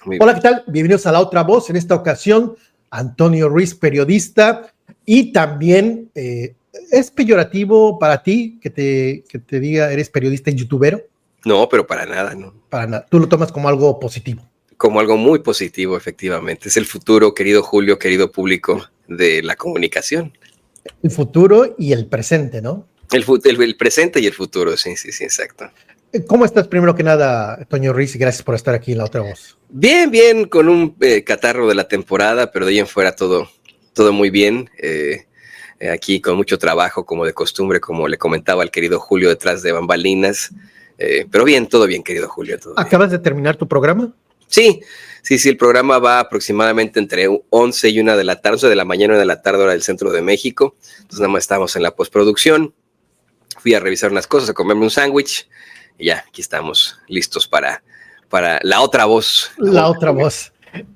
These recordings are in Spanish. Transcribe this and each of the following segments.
Muy Hola, bien. ¿qué tal? Bienvenidos a La Otra Voz. En esta ocasión, Antonio Ruiz, periodista, y también es peyorativo para ti que te diga eres periodista y youtubero. No, pero para nada, ¿no? Para nada. Tú lo tomas como algo positivo. Como algo muy positivo, efectivamente. Es el futuro, querido Julio, querido público de la comunicación. El futuro y el presente, ¿no? El presente y el futuro, sí, exacto. ¿Cómo estás, primero que nada, Antonio Ruiz? Y gracias por estar aquí en La Otra Voz. Bien, con un catarro de la temporada, pero de ahí en fuera todo muy bien. Aquí con mucho trabajo, como de costumbre, como le comentaba al querido Julio detrás de bambalinas. Pero bien, todo bien, querido Julio, todo bien. ¿Acabas de terminar tu programa? Sí, el programa va aproximadamente entre 11 y 1 de la tarde, 11 de la mañana y 1 de la tarde, hora del centro de México. Entonces nada más estamos en la postproducción. Fui a revisar unas cosas, a comerme un sándwich y ya, aquí estamos listos para la otra voz. La Otra Voz.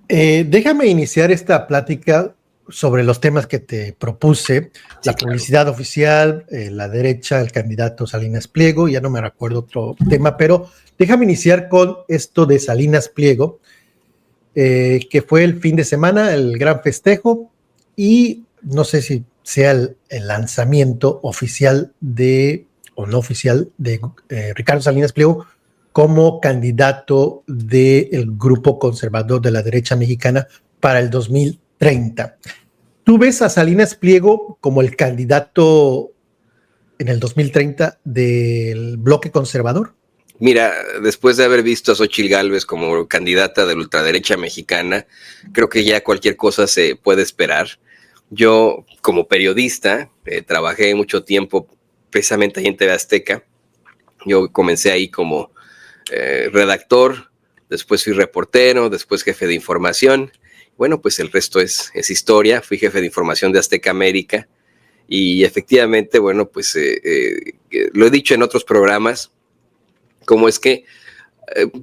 Déjame iniciar esta plática sobre los temas que te propuse, Sí, la publicidad oficial, la derecha, el candidato Salinas Pliego, ya no me recuerdo otro tema, pero déjame iniciar con esto de Salinas Pliego, que fue el fin de semana, el gran festejo, y no sé si sea el lanzamiento oficial o no oficial de Ricardo Salinas Pliego como candidato del grupo conservador de la derecha mexicana para el 2030. ¿Tú ves a Salinas Pliego como el candidato en el 2030 del bloque conservador? Mira, después de haber visto a Xóchitl Gálvez como candidata de la ultraderecha mexicana, creo que ya cualquier cosa se puede esperar. Yo, como periodista, trabajé mucho tiempo precisamente ahí en TV Azteca. Yo comencé ahí como redactor, después fui reportero, después jefe de información. Bueno, pues el resto es historia. Fui jefe de información de Azteca América y efectivamente, bueno, pues lo he dicho en otros programas, como es que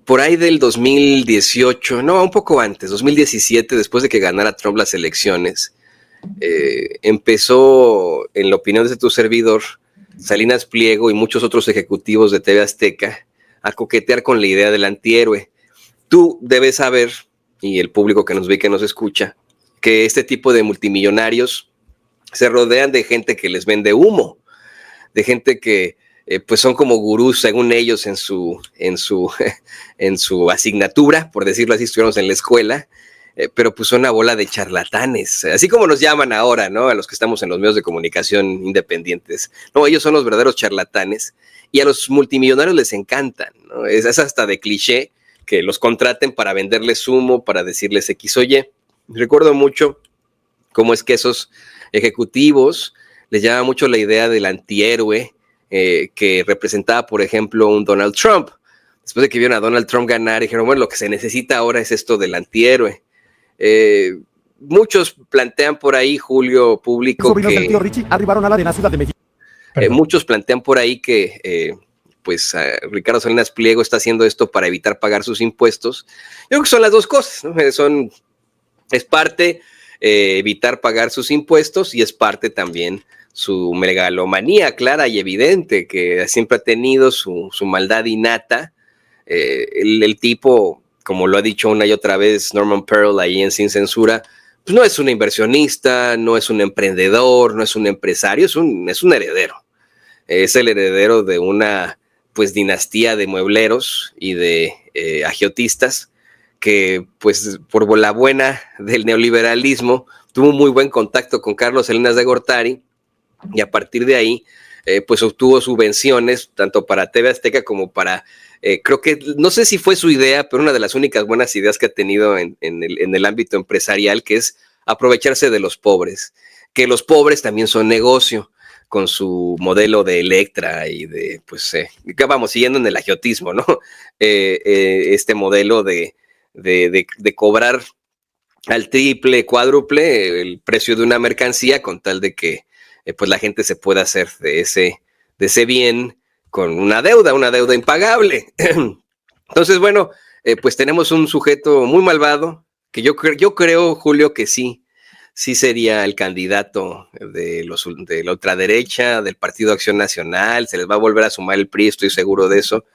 por ahí del 2018, no, un poco antes, 2017, después de que ganara Trump las elecciones, empezó, en la opinión de tu servidor, Salinas Pliego y muchos otros ejecutivos de TV Azteca a coquetear con la idea del antihéroe. Tú debes saber, y el público que nos ve y que nos escucha, que este tipo de multimillonarios se rodean de gente que les vende humo, de gente que pues son como gurús según ellos en su en su asignatura, por decirlo así, estuviéramos en la escuela, pero pues son una bola de charlatanes, así como nos llaman ahora, ¿no? A los que estamos en los medios de comunicación independientes. No, ellos son los verdaderos charlatanes y a los multimillonarios les encantan, ¿no? Es hasta de cliché que los contraten para venderles humo, para decirles X o Y. Recuerdo mucho cómo es que esos ejecutivos les llama mucho la idea del antihéroe que representaba, por ejemplo, un Donald Trump. Después de que vieron a Donald Trump ganar, dijeron, bueno, lo que se necesita ahora es esto del antihéroe. Muchos plantean por ahí, Julio, público, que... del tío Richie arribaron a la arena Ciudad de México. Muchos plantean por ahí que pues Ricardo Salinas Pliego está haciendo esto para evitar pagar sus impuestos. Yo creo que son las dos cosas, ¿no? Es parte evitar pagar sus impuestos y es parte también su megalomanía clara y evidente, que siempre ha tenido su maldad innata. El tipo, como lo ha dicho una y otra vez Norman Pearl ahí en Sin Censura, pues no es un inversionista, no es un emprendedor, no es un empresario, es un heredero. Es el heredero de una pues dinastía de muebleros y de agiotistas que pues por la buena del neoliberalismo tuvo muy buen contacto con Carlos Salinas de Gortari y a partir de ahí pues obtuvo subvenciones tanto para TV Azteca como para, creo que, no sé si fue su idea, pero una de las únicas buenas ideas que ha tenido en el ámbito empresarial, que es aprovecharse de los pobres, que los pobres también son negocio, con su modelo de Electra y de, pues, vamos, siguiendo en el agiotismo, ¿no? Este modelo de cobrar al triple, cuádruple el precio de una mercancía con tal de que pues la gente se pueda hacer de ese bien con una deuda impagable. Entonces, bueno, pues tenemos un sujeto muy malvado que yo creo, Julio, que sí sería el candidato de la ultraderecha, del Partido Acción Nacional. Se les va a volver a sumar el PRI, estoy seguro de eso,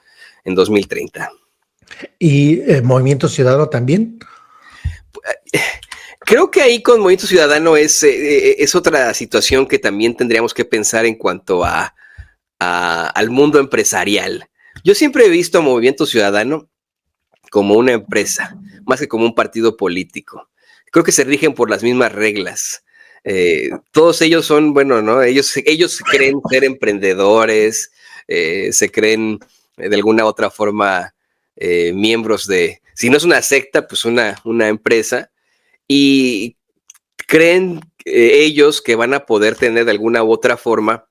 en 2030. ¿Y Movimiento Ciudadano también? Creo que ahí con Movimiento Ciudadano es otra situación que también tendríamos que pensar en cuanto al mundo empresarial. Yo siempre he visto a Movimiento Ciudadano como una empresa, más que como un partido político. Creo que se rigen por las mismas reglas. Todos ellos son, bueno, ¿no? Ellos creen ser emprendedores, se creen de alguna otra forma miembros de, si no es una secta, pues una empresa, y creen ellos que van a poder tener de alguna u otra forma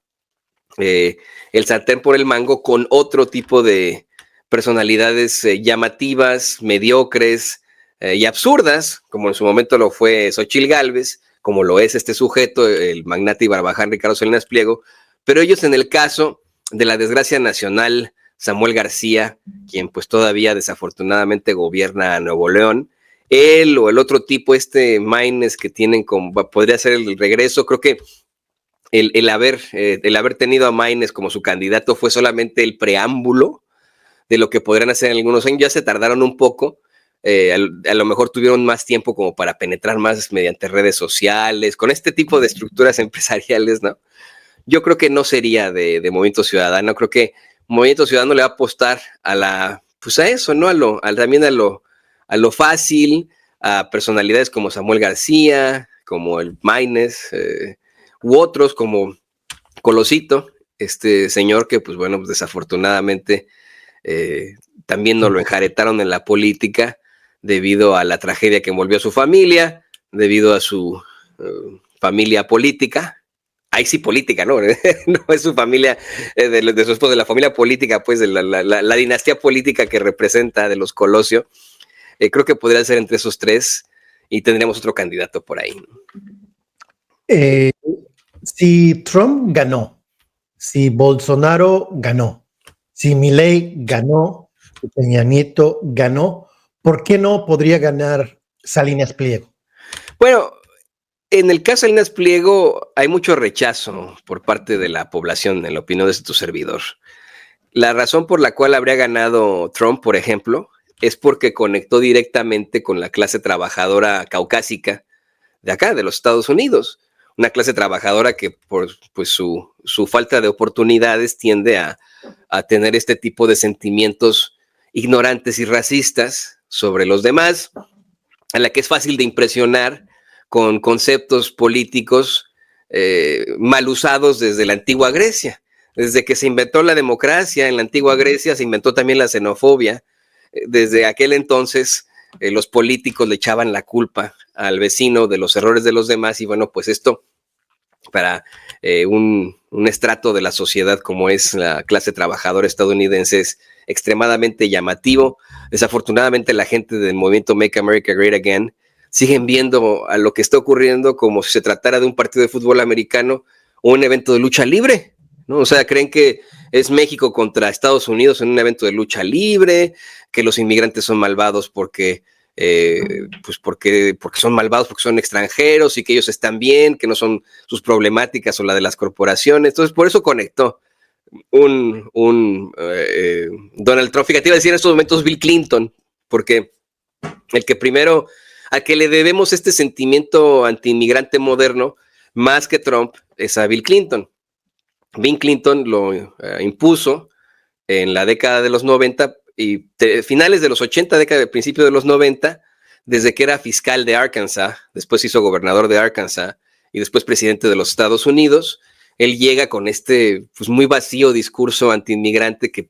el sartén por el mango con otro tipo de personalidades llamativas, mediocres y absurdas, como en su momento lo fue Xochitl Gálvez, como lo es este sujeto, el magnate y barbaján Ricardo Salinas Pliego, pero ellos en el caso de la desgracia nacional, Samuel García, quien pues todavía desafortunadamente gobierna Nuevo León, él o el otro tipo, Maines que tienen como, podría ser el regreso, creo que el haber tenido a Maines como su candidato fue solamente el preámbulo de lo que podrían hacer en algunos años. Ya se tardaron un poco, a lo mejor tuvieron más tiempo como para penetrar más mediante redes sociales, con este tipo de estructuras empresariales, ¿no? Yo creo que no sería de Movimiento Ciudadano, creo que Movimiento Ciudadano le va a apostar pues a eso, ¿no? También a lo fácil, a personalidades como Samuel García, como el Maines, u otros como Colosito, este señor que, pues bueno, pues desafortunadamente también nos lo enjaretaron en la política debido a la tragedia que envolvió a su familia, debido a su familia política. Ahí sí política, ¿no? No es su familia, de su esposo, de la familia política, pues de la dinastía política que representa de los Colosio. Creo que podría ser entre esos tres y tendríamos otro candidato por ahí, ¿no? Si Trump ganó, si Bolsonaro ganó, si Milei ganó, si Peña Nieto ganó, ¿por qué no podría ganar Salinas Pliego? Bueno, en el caso de Salinas Pliego hay mucho rechazo por parte de la población, en la opinión de tu servidor. La razón por la cual habría ganado Trump, por ejemplo, es porque conectó directamente con la clase trabajadora caucásica de acá, de los Estados Unidos. Una clase trabajadora que por pues, su falta de oportunidades tiende a tener este tipo de sentimientos ignorantes y racistas sobre los demás, a la que es fácil de impresionar con conceptos políticos mal usados desde la antigua Grecia. Desde que se inventó la democracia en la antigua Grecia, se inventó también la xenofobia. Desde aquel entonces, los políticos le echaban la culpa al vecino de los errores de los demás, y bueno, pues esto para un estrato de la sociedad como es la clase trabajadora estadounidense es extremadamente llamativo. Desafortunadamente, la gente del movimiento Make America Great Again siguen viendo a lo que está ocurriendo como si se tratara de un partido de fútbol americano o un evento de lucha libre, ¿no? O sea, creen que es México contra Estados Unidos en un evento de lucha libre, que los inmigrantes son malvados porque son malvados, porque son extranjeros y que ellos están bien, que no son sus problemáticas o la de las corporaciones. Entonces, por eso conectó Donald Trump. Fíjate, iba a decir en estos momentos Bill Clinton, porque el que primero, al que le debemos este sentimiento antiinmigrante moderno, más que Trump, es a Bill Clinton. Bill Clinton lo impuso en la década de los 90 y finales de los 80, década de principio de los 90, desde que era fiscal de Arkansas, después hizo gobernador de Arkansas y después presidente de los Estados Unidos. Él llega con pues muy vacío discurso antiinmigrante que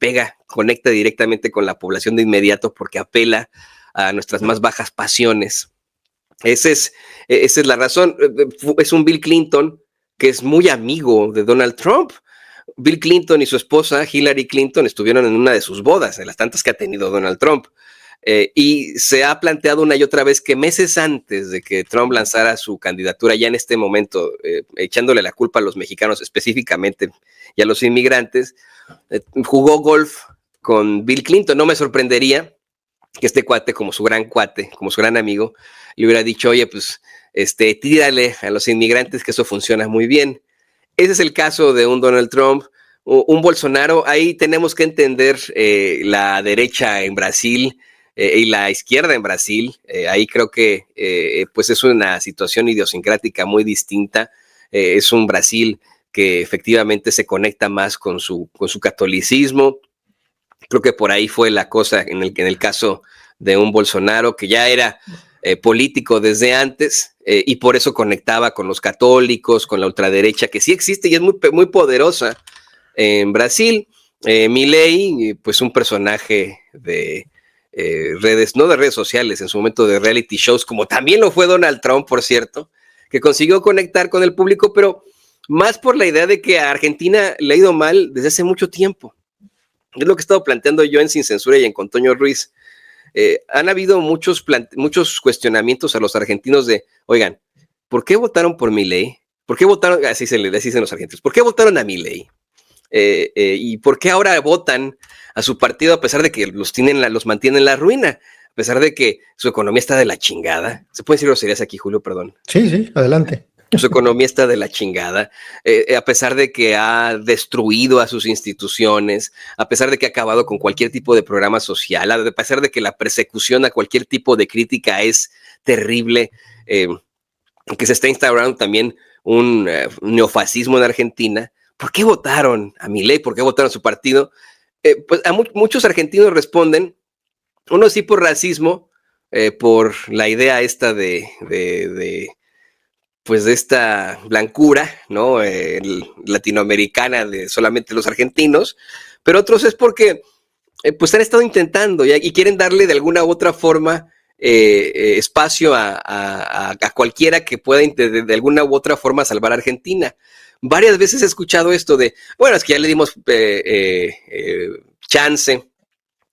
conecta directamente con la población de inmediato porque apela a nuestras más bajas pasiones. Esa es la razón. Es un Bill Clinton que es muy amigo de Donald Trump. Bill Clinton y su esposa Hillary Clinton estuvieron en una de sus bodas, de las tantas que ha tenido Donald Trump. Y se ha planteado una y otra vez que meses antes de que Trump lanzara su candidatura, ya en este momento, echándole la culpa a los mexicanos específicamente y a los inmigrantes, jugó golf con Bill Clinton. No me sorprendería que este cuate, como su gran amigo, le hubiera dicho, oye, pues, tírale a los inmigrantes, que eso funciona muy bien. Ese es el caso de un Donald Trump, un Bolsonaro, ahí tenemos que entender la derecha en Brasil y la izquierda en Brasil. Ahí creo que pues es una situación idiosincrática muy distinta. Es un Brasil que efectivamente se conecta más con su catolicismo. Creo que por ahí fue la cosa en el caso de un Bolsonaro que ya era político desde antes y por eso conectaba con los católicos, con la ultraderecha, que sí existe y es muy, muy poderosa en Brasil. Milei, pues un personaje de redes, no de redes sociales, en su momento de reality shows, como también lo fue Donald Trump, por cierto, que consiguió conectar con el público, pero más por la idea de que a Argentina le ha ido mal desde hace mucho tiempo. Es lo que he estado planteando yo en Sin Censura y en Con Toño Ruiz. Han habido muchos cuestionamientos a los argentinos de, oigan, ¿por qué votaron por Milei? ¿Por qué votaron, así dicen los argentinos, ¿por qué votaron a Milei? ¿Y por qué ahora votan a su partido a pesar de que los mantienen en la ruina? A pesar de que su economía está de la chingada. ¿Se pueden decir groserías aquí, Julio? Perdón. Sí, adelante. Su economía está de la chingada, a pesar de que ha destruido a sus instituciones, a pesar de que ha acabado con cualquier tipo de programa social, a pesar de que la persecución a cualquier tipo de crítica es terrible, que se está instaurando también un neofascismo en Argentina. ¿Por qué votaron a Milei? ¿Por qué votaron a su partido? Pues a muchos argentinos responden, uno sí por racismo, por la idea esta de esta blancura, ¿no? Latinoamericana de solamente los argentinos, pero otros es porque pues han estado intentando y quieren darle de alguna u otra forma espacio a cualquiera que pueda de alguna u otra forma salvar a Argentina. Varias veces he escuchado esto de, bueno, es que ya le dimos chance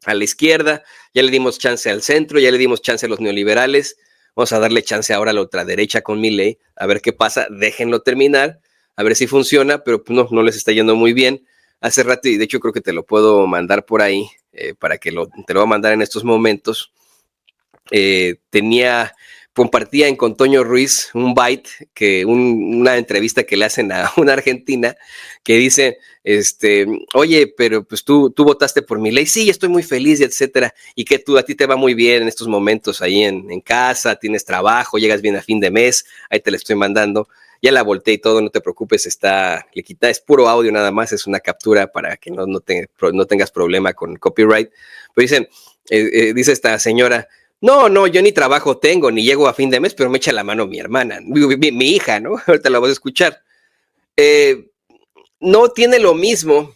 a la izquierda, ya le dimos chance al centro, ya le dimos chance a los neoliberales. Vamos a darle chance ahora a la ultraderecha con Milei, a ver qué pasa, déjenlo terminar, a ver si funciona, pero pues no les está yendo muy bien. Hace rato, y de hecho creo que te lo puedo mandar por ahí, para que te lo voy a mandar en estos momentos. Compartía en Con Toño Ruiz un byte, una entrevista que le hacen a una argentina que dice, oye, pero pues tú votaste por Milei, sí, estoy muy feliz, y etcétera, y que a ti te va muy bien en estos momentos ahí en casa, tienes trabajo, llegas bien a fin de mes, ahí te la estoy mandando, ya la volteé y todo, no te preocupes, es puro audio nada más, es una captura para que no tengas problema con copyright. Pero dice esta señora, no, yo ni trabajo tengo, ni llego a fin de mes, pero me echa la mano mi hermana, mi hija, ¿no? Ahorita la vas a escuchar. No tiene lo mismo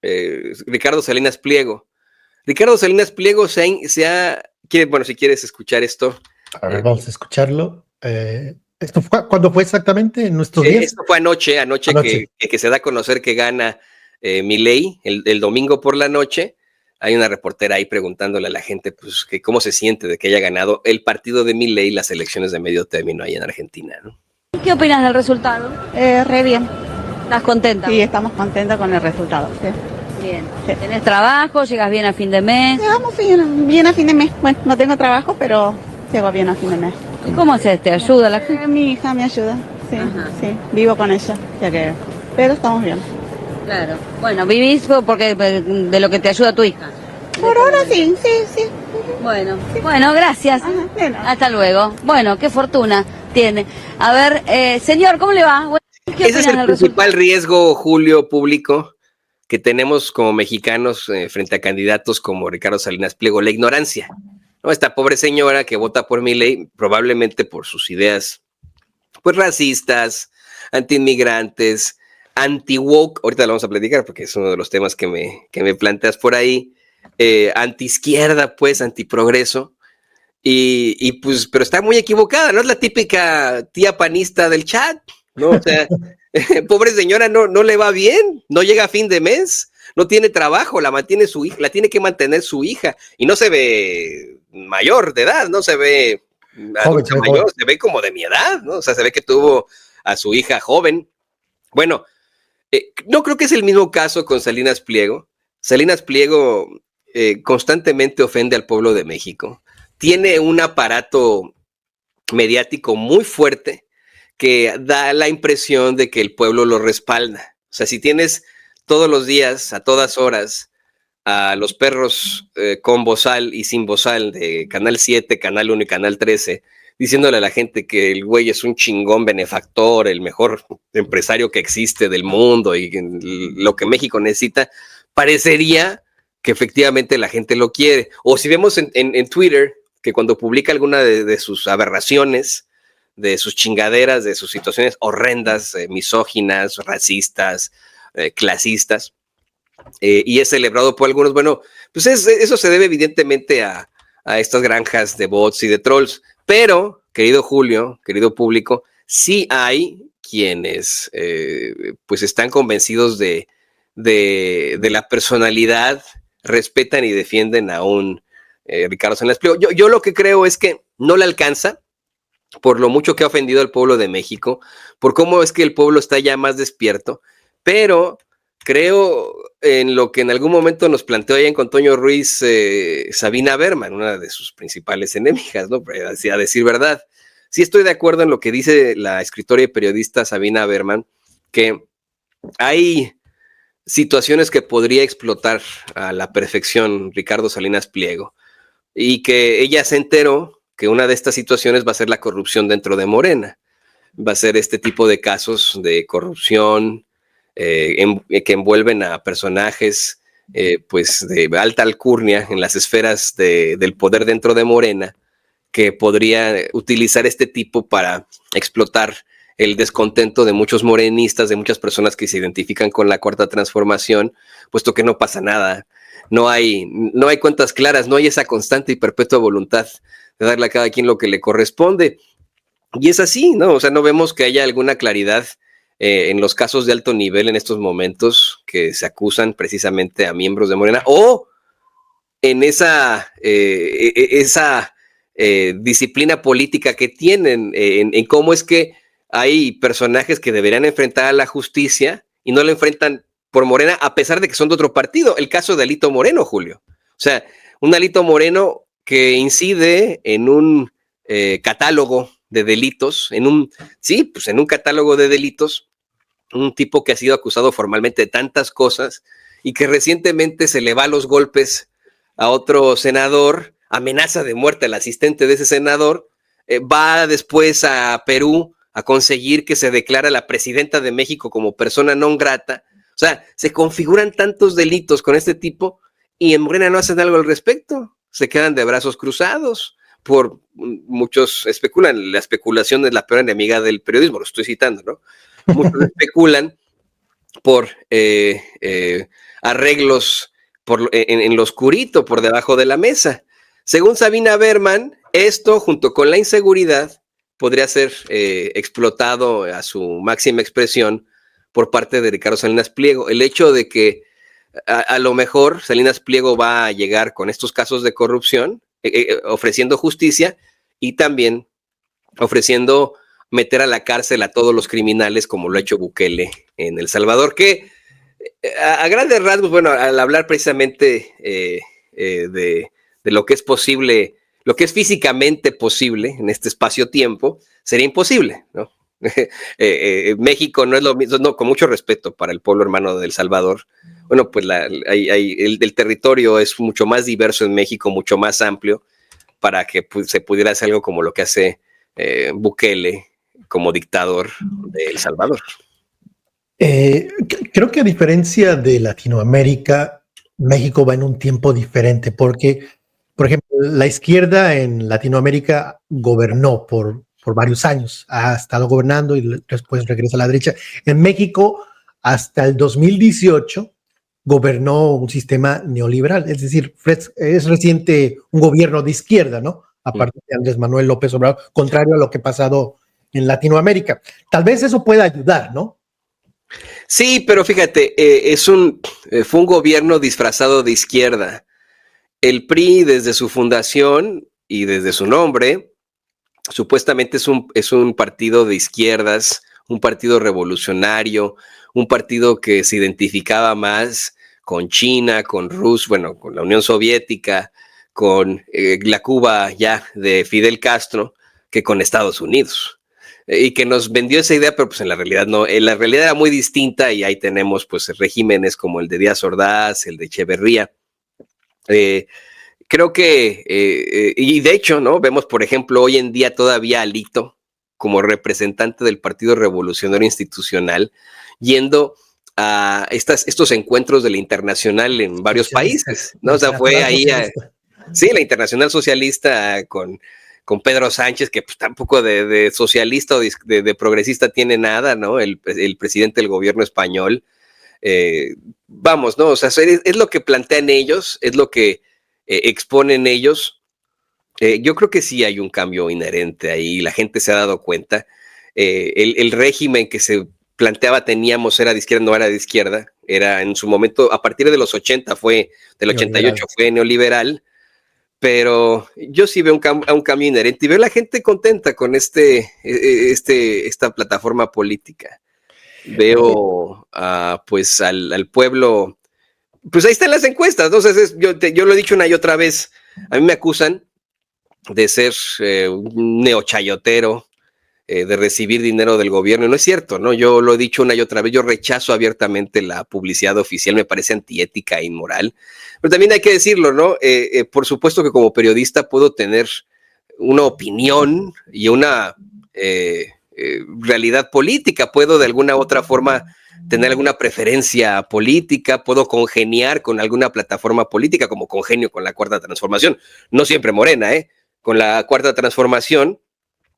Ricardo Salinas Pliego. Ricardo Salinas Pliego si quieres escuchar esto. A ver, vamos a escucharlo. ¿Cuándo fue exactamente? ¿En nuestros días? Esto fue anoche. Que se da a conocer que gana Milei, el domingo por la noche. Hay una reportera ahí preguntándole a la gente pues, que cómo se siente de que haya ganado el partido de Milei las elecciones de medio término ahí en Argentina, ¿no? ¿Qué opinas del resultado? Re bien. ¿Estás contenta? Sí, estamos contentos con el resultado. Sí. Bien. Sí. ¿Tenés trabajo? ¿Llegas bien a fin de mes? Llegamos bien a fin de mes. Bueno, no tengo trabajo, pero llego bien a fin de mes. ¿Y cómo haces? ¿Te ayuda la gente? Mi hija me ayuda. Sí, Ajá. sí. Vivo con ella, pero estamos bien. Claro. Bueno, vivís porque de lo que te ayuda tu hija. Por ahora sí. Bueno, bueno, gracias. Ajá, bueno. Hasta luego. Bueno, qué fortuna tiene. A ver, señor, ¿cómo le va? ¿Qué Ese es el principal riesgo, Julio, público, que tenemos como mexicanos frente a candidatos como Ricardo Salinas Pliego, la ignorancia, ¿no? Esta pobre señora que vota por Milei, probablemente por sus ideas, pues racistas, antiinmigrantes, anti-woke, ahorita lo vamos a platicar porque es uno de los temas que me planteas por ahí, anti-izquierda, pues, anti-progreso, y pues, pero está muy equivocada, no es la típica tía panista del chat, ¿no? O sea, pobre señora, no le va bien, no llega a fin de mes, no tiene trabajo, la mantiene su hija, la tiene que mantener su hija, y no se ve mayor de edad, no se ve adulta mayor, se ve como de mi edad, ¿no? O sea, se ve que tuvo a su hija joven. Bueno, no creo que es el mismo caso con Salinas Pliego. Salinas Pliego constantemente ofende al pueblo de México. Tiene un aparato mediático muy fuerte que da la impresión de que el pueblo lo respalda. O sea, si tienes todos los días, a todas horas, a los perros con bozal y sin bozal de Canal 7, Canal 1 y Canal 13, diciéndole a la gente que el güey es un chingón benefactor, el mejor empresario que existe del mundo y lo que México necesita, parecería que efectivamente la gente lo quiere. O si vemos en Twitter que cuando publica alguna de sus aberraciones, de sus chingaderas, de sus situaciones horrendas, misóginas, racistas, clasistas, y es celebrado por algunos, bueno, pues eso se debe evidentemente a estas granjas de bots y de trolls, pero, querido Julio, querido público, sí hay quienes pues están convencidos de la personalidad, respetan y defienden a un Ricardo Salinas Pliego. Yo lo que creo es que no le alcanza, por lo mucho que ha ofendido al pueblo de México, por cómo es que el pueblo está ya más despierto, pero creo en lo que en algún momento nos planteó allá en con Toño Ruiz Sabina Berman, una de sus principales enemigas, ¿no? A decir verdad. Sí estoy de acuerdo en lo que dice la escritora y periodista Sabina Berman, que hay situaciones que podría explotar a la perfección Ricardo Salinas Pliego, y que ella se enteró que una de estas situaciones va a ser la corrupción dentro de Morena. Va a ser este tipo de casos de corrupción que envuelven a personajes pues de alta alcurnia en las esferas del poder dentro de Morena, que podría utilizar este tipo para explotar el descontento de muchos morenistas, de muchas personas que se identifican con la Cuarta Transformación, puesto que no pasa nada. No hay cuentas claras, no hay esa constante y perpetua voluntad de darle a cada quien lo que le corresponde. Y es así, ¿no? O sea, no vemos que haya alguna claridad en los casos de alto nivel en estos momentos que se acusan precisamente a miembros de Morena, o en esa disciplina política que tienen, en cómo es que hay personajes que deberían enfrentar a la justicia y no la enfrentan por Morena, a pesar de que son de otro partido. El caso de Alito Moreno, Julio. O sea, un Alito Moreno que incide en un catálogo de delitos, en un catálogo de delitos, un tipo que ha sido acusado formalmente de tantas cosas y que recientemente se le va a los golpes a otro senador, amenaza de muerte al asistente de ese senador, va después a Perú a conseguir que se declara la presidenta de México como persona non grata. O sea, se configuran tantos delitos con este tipo y en Morena no hacen algo al respecto. Se quedan de brazos cruzados. Por muchos especulan, la especulación es la peor enemiga del periodismo, lo estoy citando, ¿no? Muchos especulan por arreglos en lo oscurito, por debajo de la mesa. Según Sabina Berman, esto junto con la inseguridad podría ser explotado a su máxima expresión por parte de Ricardo Salinas Pliego. El hecho de que a lo mejor Salinas Pliego va a llegar con estos casos de corrupción, ofreciendo justicia y también ofreciendo meter a la cárcel a todos los criminales, como lo ha hecho Bukele en El Salvador, que a grandes rasgos, bueno, al hablar precisamente de lo que es posible, lo que es físicamente posible en este espacio-tiempo, sería imposible, ¿no? México no es lo mismo, no, con mucho respeto para el pueblo hermano de El Salvador. Bueno, pues el territorio es mucho más diverso en México, mucho más amplio, para que pues, se pudiera hacer algo como lo que hace Bukele como dictador de El Salvador. Creo que a diferencia de Latinoamérica, México va en un tiempo diferente, porque, por ejemplo, la izquierda en Latinoamérica gobernó por varios años, ha estado gobernando y después regresa a la derecha. En México, hasta el 2018, gobernó un sistema neoliberal, es decir, es reciente un gobierno de izquierda, ¿no? Aparte de Andrés Manuel López Obrador, contrario a lo que ha pasado en Latinoamérica. Tal vez eso pueda ayudar, ¿no? Sí, pero fíjate, fue un gobierno disfrazado de izquierda. El PRI, desde su fundación y desde su nombre, supuestamente es un partido de izquierdas, un partido revolucionario, un partido que se identificaba más con China, con Rusia, bueno, con la Unión Soviética, con la Cuba ya de Fidel Castro, que con Estados Unidos. y que nos vendió esa idea, pero pues en la realidad no, la realidad era muy distinta y ahí tenemos pues regímenes como el de Díaz Ordaz, el de Echeverría. Creo que, y de hecho, ¿no? Vemos, por ejemplo, hoy en día todavía a Alito como representante del Partido Revolucionario Institucional, yendo a estos encuentros de la Internacional en varios países, ¿no? O sea, fue ahí, sí, la Internacional Socialista con Pedro Sánchez, que pues, tampoco de socialista o de progresista tiene nada, ¿no? El presidente del gobierno español. Vamos, ¿no? O sea, es lo que plantean ellos, es lo que exponen ellos. Yo creo que sí hay un cambio inherente ahí, la gente se ha dado cuenta. El régimen que se planteaba teníamos era de izquierda, no era de izquierda, era en su momento, a partir de los 80 del 88 fue neoliberal, pero yo sí veo un cambio inherente y veo a la gente contenta con esta plataforma política. Veo pues al pueblo, pues ahí están las encuestas, ¿no? Entonces, yo lo he dicho una y otra vez, a mí me acusan de ser un neochayotero, de recibir dinero del gobierno, no es cierto, ¿no? Yo lo he dicho una y otra vez, yo rechazo abiertamente la publicidad oficial, me parece antiética e inmoral, pero también hay que decirlo, ¿no? Por supuesto que como periodista puedo tener una opinión y una realidad política, puedo de alguna u otra forma tener alguna preferencia política, puedo congeniar con alguna plataforma política, como congenio con la Cuarta Transformación, no siempre Morena, con la Cuarta Transformación,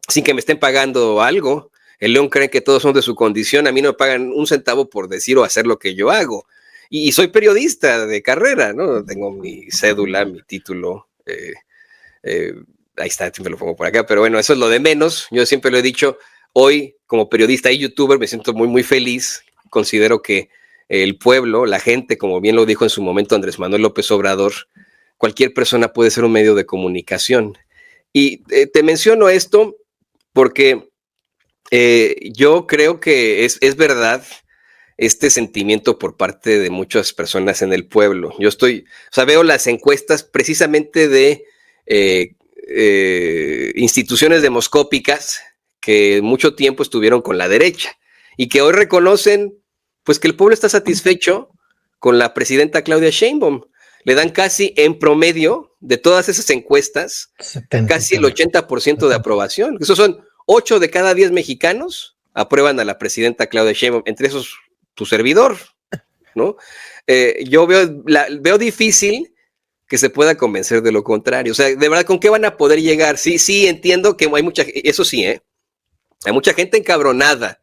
sin que me estén pagando algo. El León cree que todos son de su condición, a mí no me pagan un centavo por decir o hacer lo que yo hago. Y soy periodista de carrera, ¿no? Tengo mi cédula, mi título, ahí está, siempre lo pongo por acá, pero bueno, eso es lo de menos. Yo siempre lo he dicho, hoy como periodista y youtuber me siento muy, muy feliz. Considero que el pueblo, la gente, como bien lo dijo en su momento Andrés Manuel López Obrador, cualquier persona puede ser un medio de comunicación. Y te menciono esto porque yo creo que es verdad este sentimiento por parte de muchas personas en el pueblo. Veo las encuestas precisamente de instituciones demoscópicas que mucho tiempo estuvieron con la derecha y que hoy reconocen pues que el pueblo está satisfecho con la presidenta Claudia Sheinbaum. Le dan casi en promedio de todas esas encuestas, 70, casi el 80% de aprobación. Esos son 8 de cada 10 mexicanos aprueban a la presidenta Claudia Sheinbaum, entre esos tu servidor, ¿no? Yo veo difícil que se pueda convencer de lo contrario. O sea, de verdad, ¿con qué van a poder llegar? Sí, entiendo que hay eso sí, hay mucha gente encabronada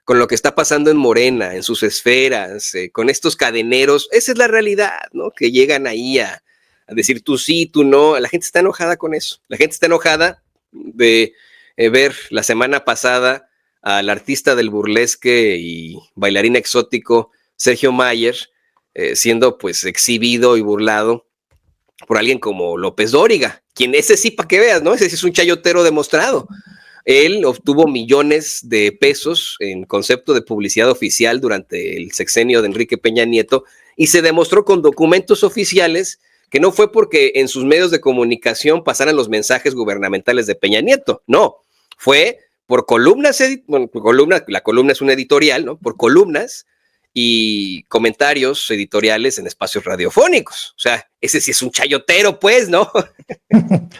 con lo que está pasando en Morena, en sus esferas, con estos cadeneros. Esa es la realidad, ¿no? Que llegan ahí a decir tú sí, tú no. La gente está enojada con eso. La gente está enojada de ver la semana pasada al artista del burlesque y bailarín exótico Sergio Mayer siendo pues exhibido y burlado por alguien como López Dóriga, quien ese sí, para que veas, ¿no? Ese sí es un chayotero demostrado. Él obtuvo millones de pesos en concepto de publicidad oficial durante el sexenio de Enrique Peña Nieto y se demostró con documentos oficiales que no fue porque en sus medios de comunicación pasaran los mensajes gubernamentales de Peña Nieto, no, fue por columnas, la columna es un editorial, ¿no? Por columnas y comentarios editoriales en espacios radiofónicos. O sea, ese sí es un chayotero, pues, ¿no?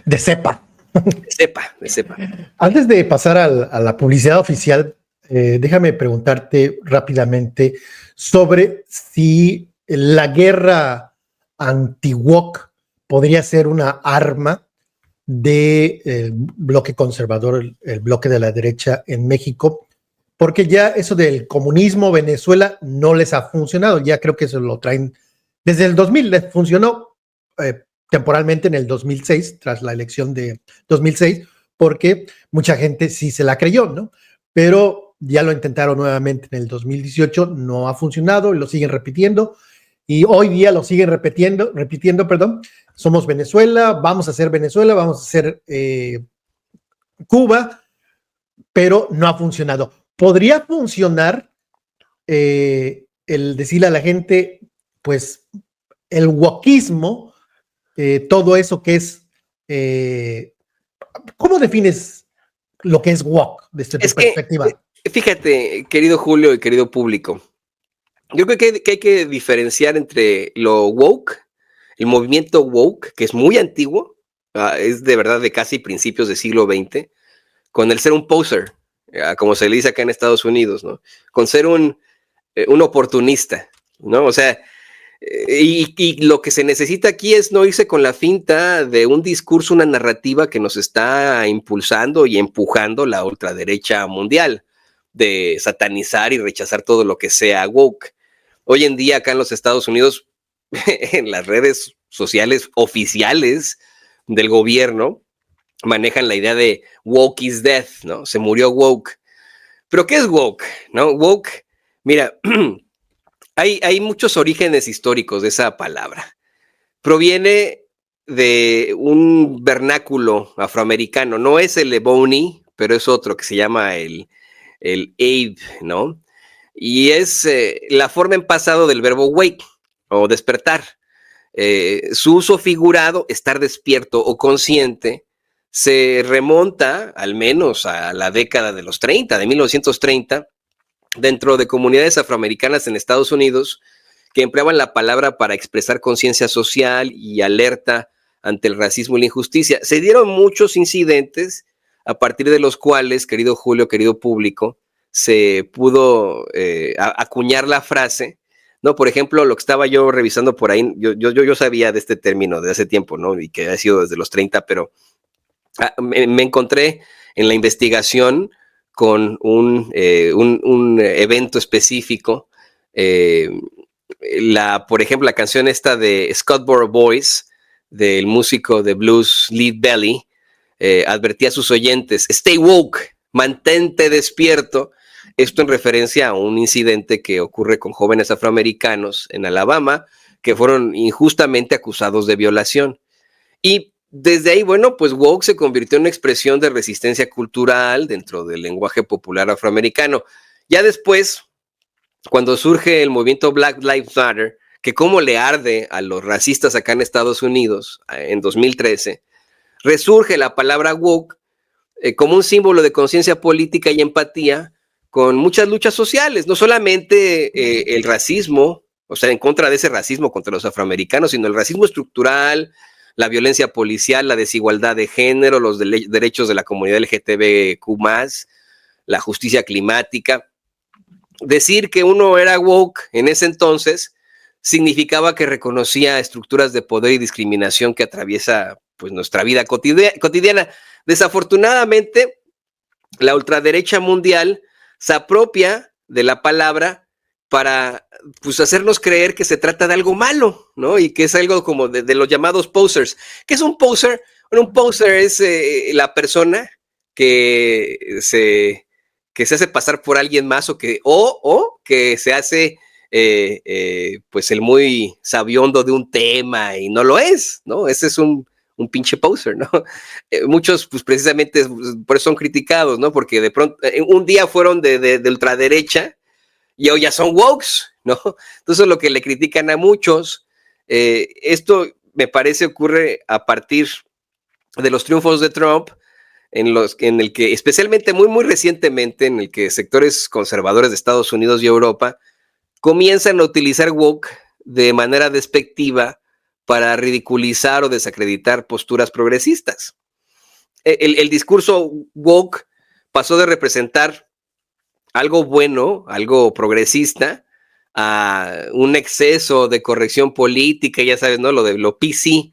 De cepa. De cepa. Antes de pasar a la publicidad oficial, déjame preguntarte rápidamente sobre si la guerra anti-woke podría ser una arma del bloque conservador, el bloque de la derecha en México, porque ya eso del comunismo, Venezuela, no les ha funcionado. Ya creo que eso lo traen desde el 2000, les funcionó temporalmente en el 2006, tras la elección de 2006, porque mucha gente sí se la creyó, ¿no? Pero ya lo intentaron nuevamente en el 2018, no ha funcionado y lo siguen repitiendo. Y hoy día lo siguen repitiendo, somos Venezuela, vamos a ser Venezuela, vamos a ser Cuba, pero no ha funcionado. ¿Podría funcionar el decirle a la gente, pues, el wokismo, todo eso que es, ¿cómo defines lo que es woke desde tu perspectiva? Fíjate, querido Julio y querido público, yo creo que hay que diferenciar entre lo woke, el movimiento woke, que es muy antiguo, es de verdad de casi principios del siglo XX, con el ser un poser, como se le dice acá en Estados Unidos, ¿no? Con ser un oportunista, ¿no? O sea, y lo que se necesita aquí es no irse con la finta de un discurso, una narrativa que nos está impulsando y empujando la ultraderecha mundial, de satanizar y rechazar todo lo que sea woke. Hoy en día acá en los Estados Unidos, en las redes sociales oficiales del gobierno, manejan la idea de woke is death, ¿no? Se murió woke. ¿Pero qué es woke? ¿No? Woke, mira, hay muchos orígenes históricos de esa palabra. Proviene de un vernáculo afroamericano. No es el ebony, pero es otro que se llama el abe, ¿no? Y es la forma en pasado del verbo wake o despertar. Su uso figurado, estar despierto o consciente, se remonta al menos a la década de los 30, de 1930, dentro de comunidades afroamericanas en Estados Unidos que empleaban la palabra para expresar conciencia social y alerta ante el racismo y la injusticia. Se dieron muchos incidentes a partir de los cuales, querido Julio, querido público, se pudo acuñar la frase, ¿no? Por ejemplo, lo que estaba yo revisando por ahí, yo sabía de este término de hace tiempo, ¿no? Y que ha sido desde los 30, pero me encontré en la investigación con un evento específico. Por ejemplo, la canción esta de Scottsboro Boys, del músico de blues Lead Belly, advertía a sus oyentes: stay woke, mantente despierto. Esto en referencia a un incidente que ocurre con jóvenes afroamericanos en Alabama que fueron injustamente acusados de violación. Y desde ahí, bueno, pues woke se convirtió en una expresión de resistencia cultural dentro del lenguaje popular afroamericano. Ya después, cuando surge el movimiento Black Lives Matter, que cómo le arde a los racistas acá en Estados Unidos en 2013, resurge la palabra woke como un símbolo de conciencia política y empatía con muchas luchas sociales, no solamente el racismo, o sea, en contra de ese racismo contra los afroamericanos, sino el racismo estructural, la violencia policial, la desigualdad de género, los derechos de la comunidad LGTBQ+, la justicia climática. Decir que uno era woke en ese entonces significaba que reconocía estructuras de poder y discriminación que atraviesa pues nuestra vida cotidiana. Desafortunadamente, la ultraderecha mundial se apropia de la palabra para pues hacernos creer que se trata de algo malo, ¿no? Y que es algo como de los llamados posers. ¿Qué es un poser? Bueno, un poser es la persona que se hace pasar por alguien más o que se hace pues el muy sabiondo de un tema y no lo es, ¿no? Ese es un pinche poser, ¿no? Muchos, pues precisamente por eso son criticados, ¿no? Porque de pronto, un día fueron de ultraderecha y hoy ya son wokes, ¿no? Entonces lo que le critican a muchos, esto me parece ocurre a partir de los triunfos de Trump, en el que, especialmente muy recientemente, en el que sectores conservadores de Estados Unidos y Europa comienzan a utilizar woke de manera despectiva para ridiculizar o desacreditar posturas progresistas. El discurso woke pasó de representar algo bueno, algo progresista, a un exceso de corrección política, ya sabes, ¿no? Lo PC,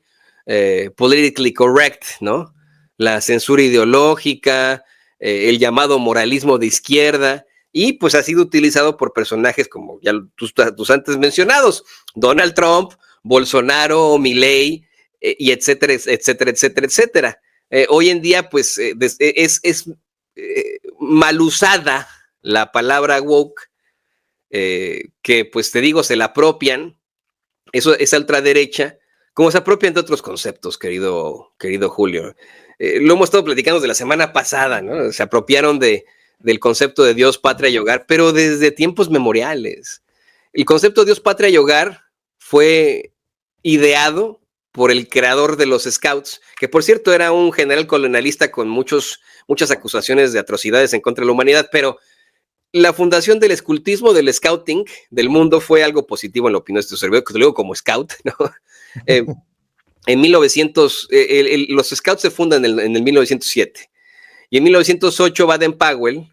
politically correct, ¿no? La censura ideológica, el llamado moralismo de izquierda, y pues ha sido utilizado por personajes como ya tus antes mencionados, Donald Trump, Bolsonaro, Milei, y etcétera, etcétera, etcétera, etcétera. Hoy en día, pues, es mal usada la palabra woke, que pues te digo, se la apropian, esa ultraderecha, como se apropian de otros conceptos, querido Julio. Lo hemos estado platicando de la semana pasada, ¿no? Se apropiaron del concepto de Dios, patria y hogar, pero desde tiempos memoriales. El concepto de Dios, patria y hogar fue ideado por el creador de los Scouts, que por cierto era un general colonialista con muchas acusaciones de atrocidades en contra de la humanidad, pero la fundación del escultismo, del scouting del mundo fue algo positivo en la opinión de este servidor, que te lo digo como scout, ¿no? En 1900, los Scouts se fundan en el 1907 y en 1908 Baden-Powell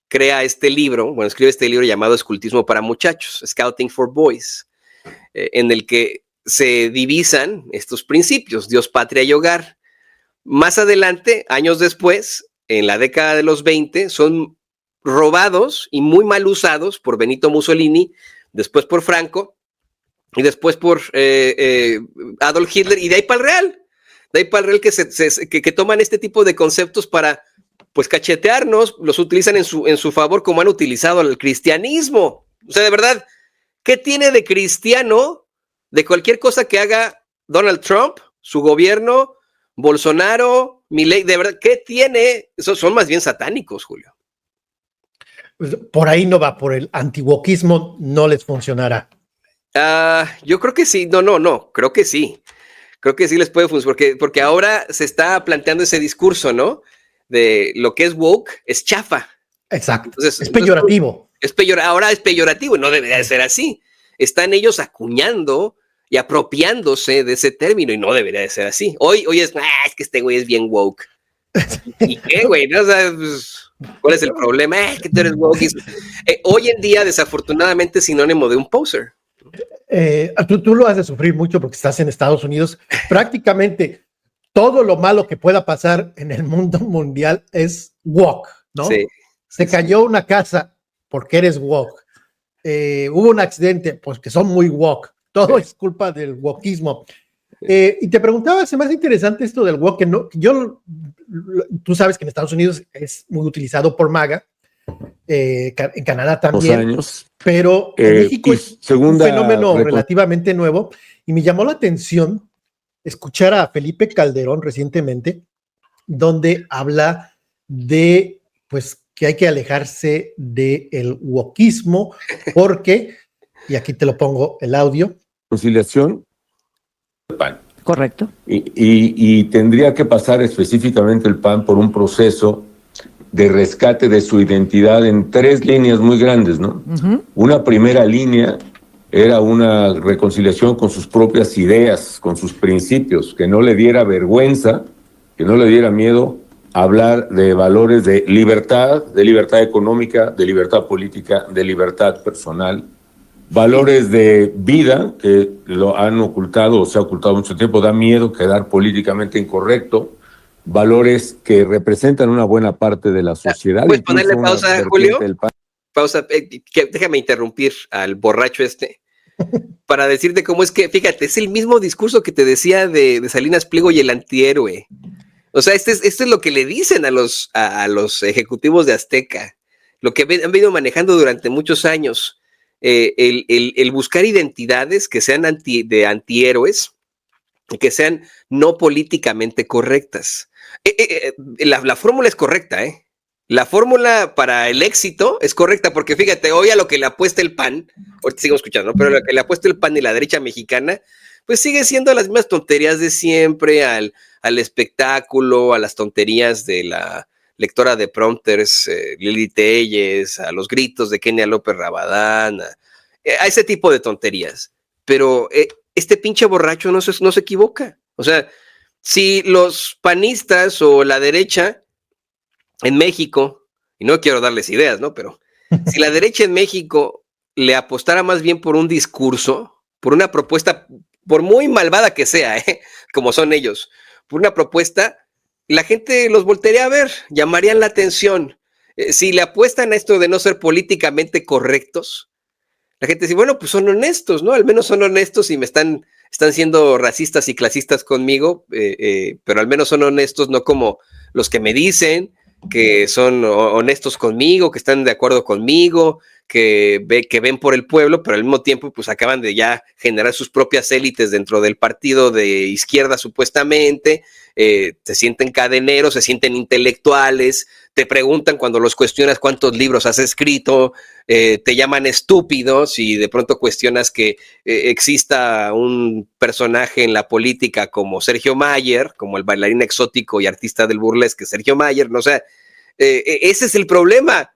crea escribe este libro llamado Escultismo para Muchachos, Scouting for Boys, en el que se divisan estos principios, Dios, patria y hogar. Más adelante, años después, en la década de los 20, son robados y muy mal usados por Benito Mussolini, después por Franco, y después por Adolf Hitler, y de ahí para el Real. De ahí para el Real que toman este tipo de conceptos para, pues, cachetearnos, los utilizan en su favor como han utilizado el cristianismo. O sea, de verdad, ¿qué tiene de cristiano de cualquier cosa que haga Donald Trump, su gobierno, Bolsonaro, Milei? De verdad, ¿qué tiene? Esos son más bien satánicos, Julio. Pues por ahí no va, por el antiwokismo no les funcionará. Yo creo que sí, no, creo que sí les puede funcionar, porque ahora se está planteando ese discurso, ¿no? De lo que es woke, es chafa. Exacto, es peyorativo. Ahora es peyorativo y no debería de ser así. Están ellos acuñando y apropiándose de ese término y no debería de ser así. Hoy es que este güey es bien woke. ¿Y qué, güey? ¿No? O sea, pues, ¿cuál es el problema? Que tú eres woke. Hoy en día, desafortunadamente, es sinónimo de un poser. Tú lo has de sufrir mucho porque estás en Estados Unidos. Prácticamente todo lo malo que pueda pasar en el mundo mundial es woke, ¿no? Sí. Se cayó una casa porque eres woke. Hubo un accidente, pues que son muy woke. Todo es culpa del wokeismo. Y te preguntaba, se me hace interesante esto del woke, tú sabes que en Estados Unidos es muy utilizado por MAGA, en Canadá también, años, pero en México es un fenómeno relativamente nuevo, y me llamó la atención escuchar a Felipe Calderón recientemente, donde habla de, pues, que hay que alejarse del wokismo, porque, y aquí te lo pongo el audio. Conciliación. PAN. Correcto. Y tendría que pasar específicamente el PAN por un proceso de rescate de su identidad en 3 líneas muy grandes, ¿no? Uh-huh. Una primera línea era una reconciliación con sus propias ideas, con sus principios, que no le diera vergüenza, que no le diera miedo hablar de valores de libertad económica, de libertad política, de libertad personal, valores de vida que lo han ocultado o se ha ocultado mucho tiempo, da miedo quedar políticamente incorrecto, valores que representan una buena parte de la sociedad. ¿Puedes ponerle pausa, Julio? Pausa, déjame interrumpir al borracho para decirte cómo es que, fíjate, es el mismo discurso que te decía de Salinas Pliego y el antihéroe. O sea, este es lo que le dicen a los ejecutivos de Azteca, lo que han venido manejando durante muchos años, el buscar identidades que sean de antihéroes y que sean no políticamente correctas. La fórmula es correcta, ¿eh? La fórmula para el éxito es correcta, porque fíjate, hoy a lo que le apuesta el PAN, ahorita sigo escuchando, ¿no? Pero lo que le apuesta el PAN y la derecha mexicana, pues sigue siendo las mismas tonterías de siempre, al espectáculo, a las tonterías de la lectora de prompters, Lili Telles, a los gritos de Kenia López Rabadán, a ese tipo de tonterías. Pero este pinche borracho no se equivoca. O sea, si los panistas o la derecha en México, y no quiero darles ideas, ¿no? Pero si la derecha en México le apostara más bien por un discurso, por una propuesta, por muy malvada que sea, como son ellos, por una propuesta, la gente los voltearía a ver, llamarían la atención. Si le apuestan a esto de no ser políticamente correctos, la gente dice, bueno, pues son honestos, ¿no? Al menos son honestos y están siendo racistas y clasistas conmigo, pero al menos son honestos, no como los que me dicen que son honestos conmigo, que están de acuerdo conmigo, que ven por el pueblo, pero al mismo tiempo pues acaban de ya generar sus propias élites dentro del partido de izquierda supuestamente, se sienten cadeneros, se sienten intelectuales, te preguntan cuando los cuestionas cuántos libros has escrito, te llaman estúpidos y de pronto cuestionas que exista un personaje en la política como Sergio Mayer, como el bailarín exótico y artista del burlesque Sergio Mayer, ¿no? O sea, ese es el problema.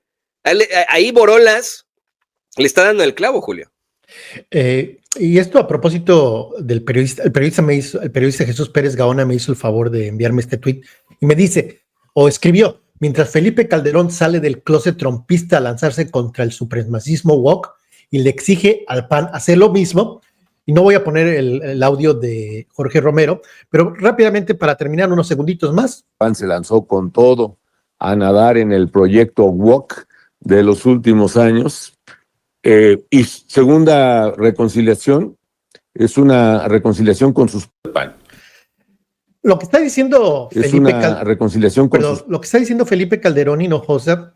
Ahí Borolas le está dando el clavo, Julio. Y esto a propósito del periodista, el periodista Jesús Pérez Gaona me hizo el favor de enviarme este tweet y me dice, o escribió, mientras Felipe Calderón sale del closet trompista a lanzarse contra el supremacismo woke y le exige al PAN hacer lo mismo, y no voy a poner el audio de Jorge Romero, pero rápidamente para terminar unos segunditos más. PAN se lanzó con todo a nadar en el proyecto woke de los últimos años. Y segunda reconciliación es una reconciliación con sus PAN. Lo que está diciendo lo que está diciendo Felipe Calderón Hinojosa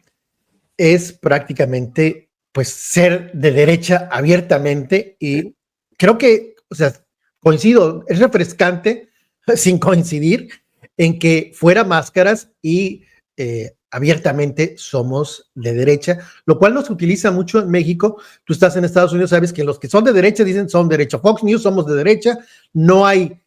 es prácticamente pues ser de derecha abiertamente, y creo que, o sea, coincido, es refrescante sin coincidir en que fuera máscaras y abiertamente somos de derecha, lo cual no se utiliza mucho en México. Tú estás en Estados Unidos, sabes que los que son de derecha dicen son de derecha. Fox News somos de derecha, no hay,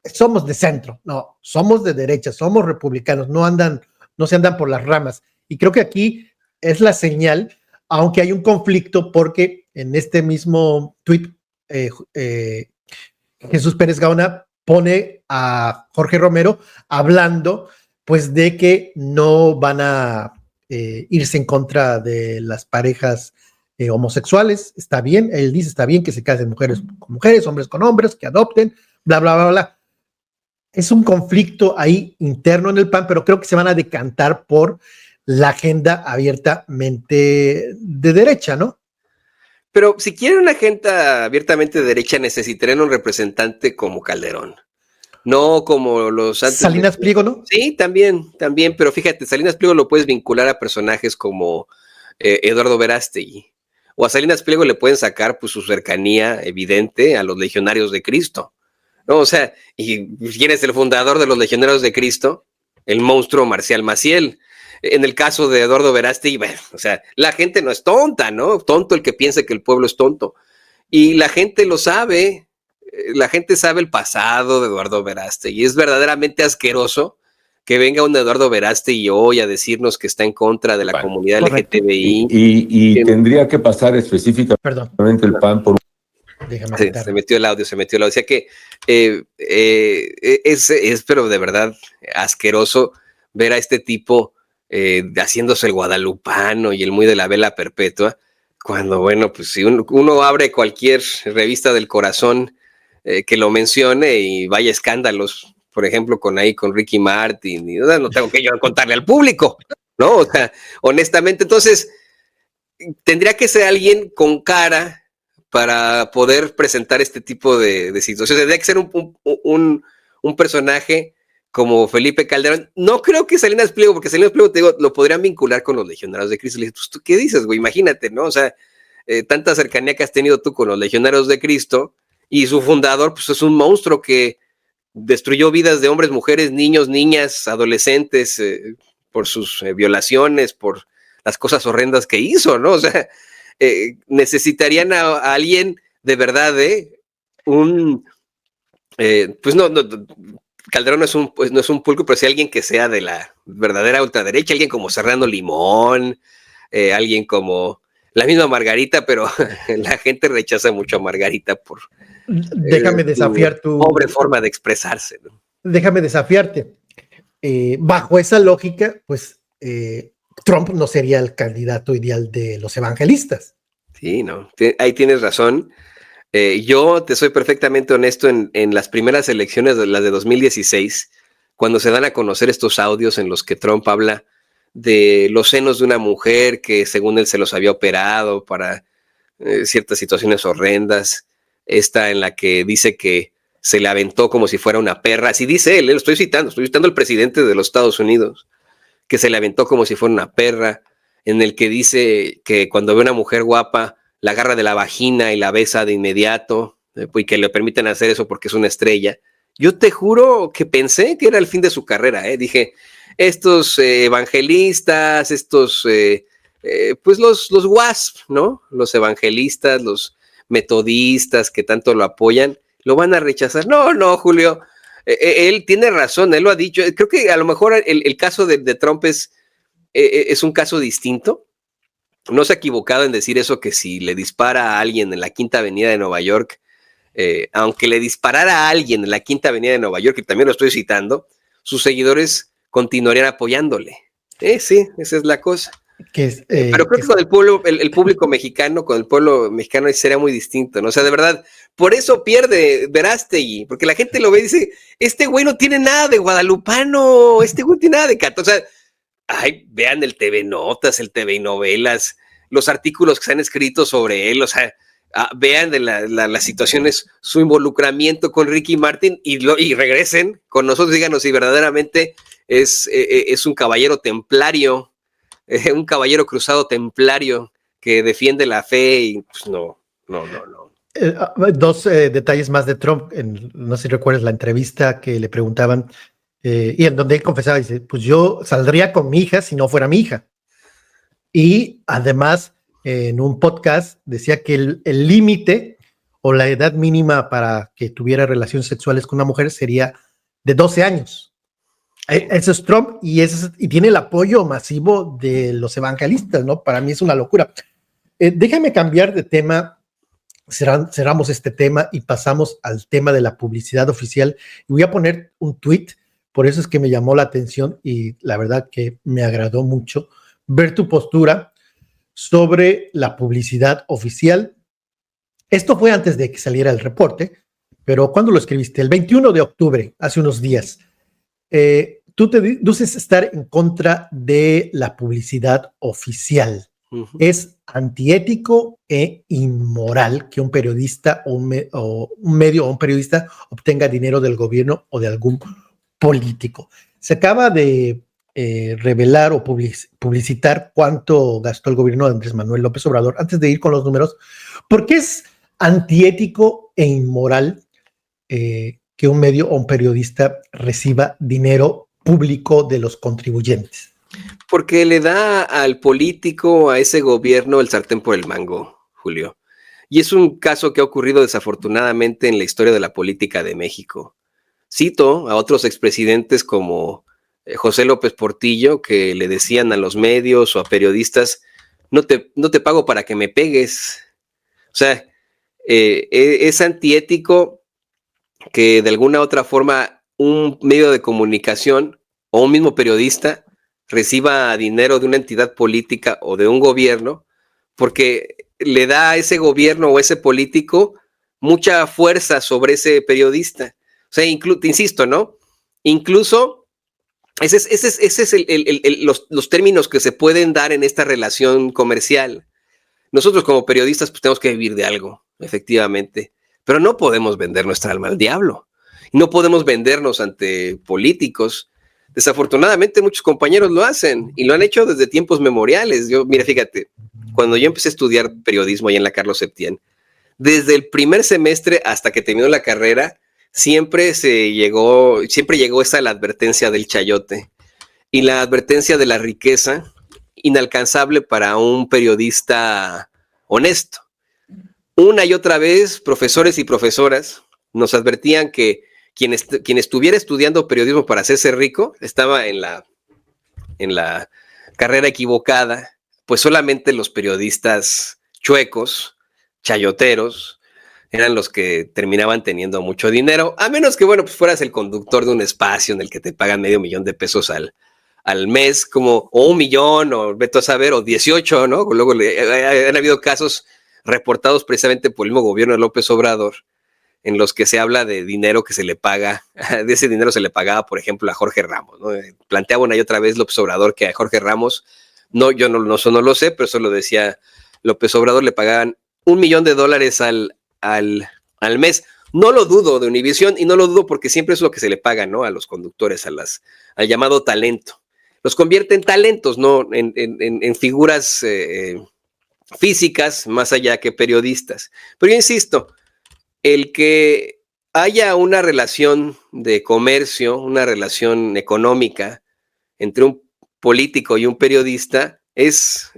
somos de centro, no, somos de derecha, somos republicanos, no se andan por las ramas. Y creo que aquí es la señal, aunque hay un conflicto, porque en este mismo tuit Jesús Pérez Gaona pone a Jorge Romero hablando pues de que no van a irse en contra de las parejas homosexuales. Está bien, él dice, está bien que se casen mujeres con mujeres, hombres con hombres, que adopten, bla, bla, bla, bla. Es un conflicto ahí interno en el PAN, pero creo que se van a decantar por la agenda abiertamente de derecha, ¿no? Pero si quieren una agenda abiertamente de derecha, necesitarían un representante como Calderón. No como los antes. Salinas Pliego, ¿no? Sí, también, pero fíjate, Salinas Pliego lo puedes vincular a personajes como Eduardo Verástegui, o a Salinas Pliego le pueden sacar pues su cercanía evidente a los Legionarios de Cristo, ¿no? O sea, ¿y quién es el fundador de los Legionarios de Cristo? El monstruo Marcial Maciel. En el caso de Eduardo Verástegui, bueno, o sea, la gente no es tonta, ¿no? Tonto el que piensa que el pueblo es tonto. Y la gente lo sabe. La gente sabe el pasado de Eduardo Verástegui. Es verdaderamente asqueroso que venga un Eduardo Verástegui hoy a decirnos que está en contra de la comunidad LGTBI. Y tendría que pasar específicamente el PAN por... Sí, se metió el audio. O sea que es pero de verdad asqueroso ver a este tipo haciéndose el guadalupano y el muy de la vela perpetua, cuando, bueno, pues si uno abre cualquier revista del corazón que lo mencione y vaya escándalos, por ejemplo, con Ricky Martin, y no tengo que yo contarle al público, ¿no? O sea, honestamente, entonces, tendría que ser alguien con cara para poder presentar este tipo de situaciones. Tendría que ser un personaje como Felipe Calderón. No creo que Salinas Pliego, porque Salinas Pliego, te digo, lo podrían vincular con los Legionarios de Cristo. Le dije, pues, ¿tú qué dices, güey? Imagínate, ¿no? O sea, tanta cercanía que has tenido tú con los Legionarios de Cristo, y su fundador, pues, es un monstruo que destruyó vidas de hombres, mujeres, niños, niñas, adolescentes, por sus violaciones, por las cosas horrendas que hizo, ¿no? O sea, necesitarían a alguien de verdad, pues no, Calderón no es un pulco, pero sí alguien que sea de la verdadera ultraderecha, alguien como Serrano Limón, alguien como la misma Margarita, pero la gente rechaza mucho a Margarita por déjame desafiar tu pobre forma de expresarse, ¿no? Déjame desafiarte. Bajo esa lógica, pues Trump no sería el candidato ideal de los evangelistas. Sí, no, ahí tienes razón. Yo te soy perfectamente honesto, en las primeras elecciones, las de 2016, cuando se dan a conocer estos audios en los que Trump habla de los senos de una mujer que según él se los había operado para ciertas situaciones horrendas, esta en la que dice que se le aventó como si fuera una perra, así dice él, lo estoy citando al presidente de los Estados Unidos, que se le aventó como si fuera una perra, en el que dice que cuando ve una mujer guapa, la agarra de la vagina y la besa de inmediato, y que le permiten hacer eso porque es una estrella. Yo te juro que pensé que era el fin de su carrera, ¿eh? Dije, estos evangelistas, estos, pues los WASP, ¿no? Los evangelistas, los metodistas que tanto lo apoyan, lo van a rechazar. No, Julio, él tiene razón, él lo ha dicho. Creo que a lo mejor el caso de Trump es un caso distinto. No se ha equivocado en decir eso, que si le dispara a alguien en la Quinta Avenida de Nueva York, aunque le disparara a alguien en la Quinta Avenida de Nueva York, y también lo estoy citando, sus seguidores continuarían apoyándole. Sí, esa es la cosa. Pero creo que con el pueblo, el público mexicano, con el pueblo mexicano sería muy distinto, ¿no? O sea, de verdad, por eso pierde Verástegui, porque la gente lo ve y dice, este güey no tiene nada de guadalupano, este güey no tiene nada de cato. O sea, ay, vean el TV Notas, el TV Novelas, los artículos que se han escrito sobre él, o sea, vean de las situaciones, su involucramiento con Ricky Martin y regresen con nosotros, díganos si verdaderamente es un caballero templario, un caballero cruzado templario que defiende la fe y pues no. Dos detalles más de Trump. No sé si recuerdas la entrevista que le preguntaban y en donde él confesaba, dice, pues yo saldría con mi hija si no fuera mi hija. Y además, en un podcast decía que el límite o la edad mínima para que tuviera relaciones sexuales con una mujer sería de 12 años. Eso es Trump y tiene el apoyo masivo de los evangelistas, ¿no? Para mí es una locura. Déjame cambiar de tema. Cerramos este tema y pasamos al tema de la publicidad oficial. Y voy a poner un tweet, por eso es que me llamó la atención y la verdad que me agradó mucho ver tu postura sobre la publicidad oficial. Esto fue antes de que saliera el reporte, pero ¿cuándo lo escribiste? El 21 de octubre, hace unos días. Tú te dices estar en contra de la publicidad oficial. Uh-huh. Es antiético e inmoral que un periodista o un medio o un periodista obtenga dinero del gobierno o de algún político. Se acaba de revelar o publicitar cuánto gastó el gobierno de Andrés Manuel López Obrador. Antes de ir con los números, ¿por qué es antiético e inmoral que un medio o un periodista reciba dinero público de los contribuyentes? Porque le da al político, a ese gobierno, el sartén por el mango, Julio. Y es un caso que ha ocurrido desafortunadamente en la historia de la política de México. Cito a otros expresidentes como José López Portillo, que le decían a los medios o a periodistas, no te pago para que me pegues. O sea, es antiético que de alguna otra forma un medio de comunicación o un mismo periodista reciba dinero de una entidad política o de un gobierno, porque le da a ese gobierno o ese político mucha fuerza sobre ese periodista. O sea, te insisto, ¿no? Incluso ese es los términos que se pueden dar en esta relación comercial. Nosotros como periodistas pues tenemos que vivir de algo, efectivamente, pero no podemos vender nuestra alma al diablo. No podemos vendernos ante políticos. Desafortunadamente muchos compañeros lo hacen y lo han hecho desde tiempos memoriales. Mira, fíjate, cuando yo empecé a estudiar periodismo allá en la Carlos Septién, desde el primer semestre hasta que terminó la carrera, siempre llegó la advertencia del chayote y la advertencia de la riqueza inalcanzable para un periodista honesto. Una y otra vez, profesores y profesoras nos advertían que quien estuviera estudiando periodismo para hacerse rico estaba en la carrera equivocada, pues solamente los periodistas chuecos, chayoteros, eran los que terminaban teniendo mucho dinero, a menos que, bueno, pues fueras el conductor de un espacio en el que te pagan $500,000 al mes, o $1 millón, o vete a saber, o 18, ¿no? Luego han habido casos reportados precisamente por el mismo gobierno de López Obrador, en los que se habla de dinero que se le paga, de ese dinero se le pagaba, por ejemplo, a Jorge Ramos, ¿no? Planteaba una y otra vez López Obrador que a Jorge Ramos, yo no lo sé, pero eso lo decía López Obrador, le pagaban $1 millón al mes. No lo dudo de Univisión y no lo dudo porque siempre es lo que se le paga, ¿no? A los conductores, al llamado talento. los convierte en talentos, no en figuras físicas, más allá que periodistas. Pero yo insisto, el que haya una relación de comercio, una relación económica entre un político y un periodista es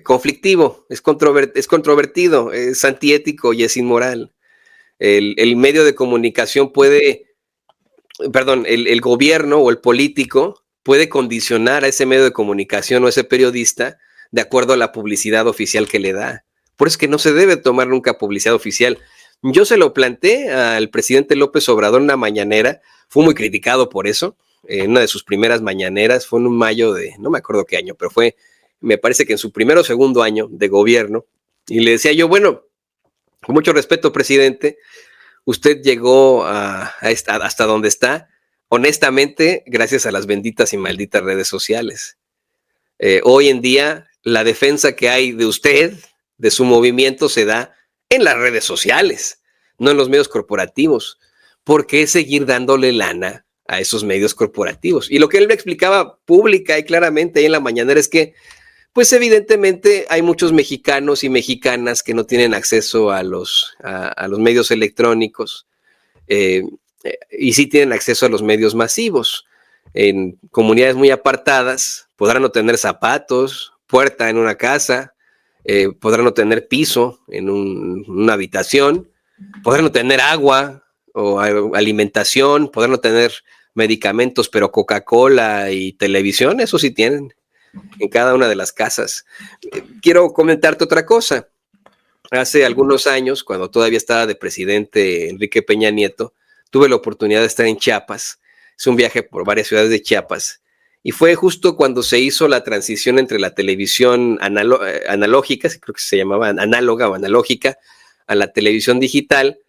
conflictivo, es controvertido, es antiético y es inmoral. El medio de comunicación el gobierno o el político puede condicionar a ese medio de comunicación o a ese periodista de acuerdo a la publicidad oficial que le da. Por eso es que no se debe tomar nunca publicidad oficial. Yo se lo planteé al presidente López Obrador en una mañanera, fue muy criticado por eso, en una de sus primeras mañaneras, fue en un mayo de, no me acuerdo qué año, pero me parece que en su primero o segundo año de gobierno, y le decía yo, bueno, con mucho respeto, presidente, usted llegó hasta donde está, honestamente, gracias a las benditas y malditas redes sociales. Hoy en día, la defensa que hay de usted, de su movimiento, se da en las redes sociales, no en los medios corporativos. ¿Por qué seguir dándole lana a esos medios corporativos? Y lo que él me explicaba pública y claramente ahí en la mañanera es que, pues evidentemente hay muchos mexicanos y mexicanas que no tienen acceso a los medios electrónicos y sí tienen acceso a los medios masivos. En comunidades muy apartadas podrán no tener zapatos, puerta en una casa, podrán no tener piso en una habitación, podrán no tener agua o alimentación, podrán no tener medicamentos, pero Coca-Cola y televisión, eso sí tienen en cada una de las casas. Quiero comentarte otra cosa. Hace algunos años, cuando todavía estaba de presidente Enrique Peña Nieto, tuve la oportunidad de estar en Chiapas. Es un viaje por varias ciudades de Chiapas. Y fue justo cuando se hizo la transición entre la televisión analógica, creo que se llamaba análoga o analógica, a la televisión digital.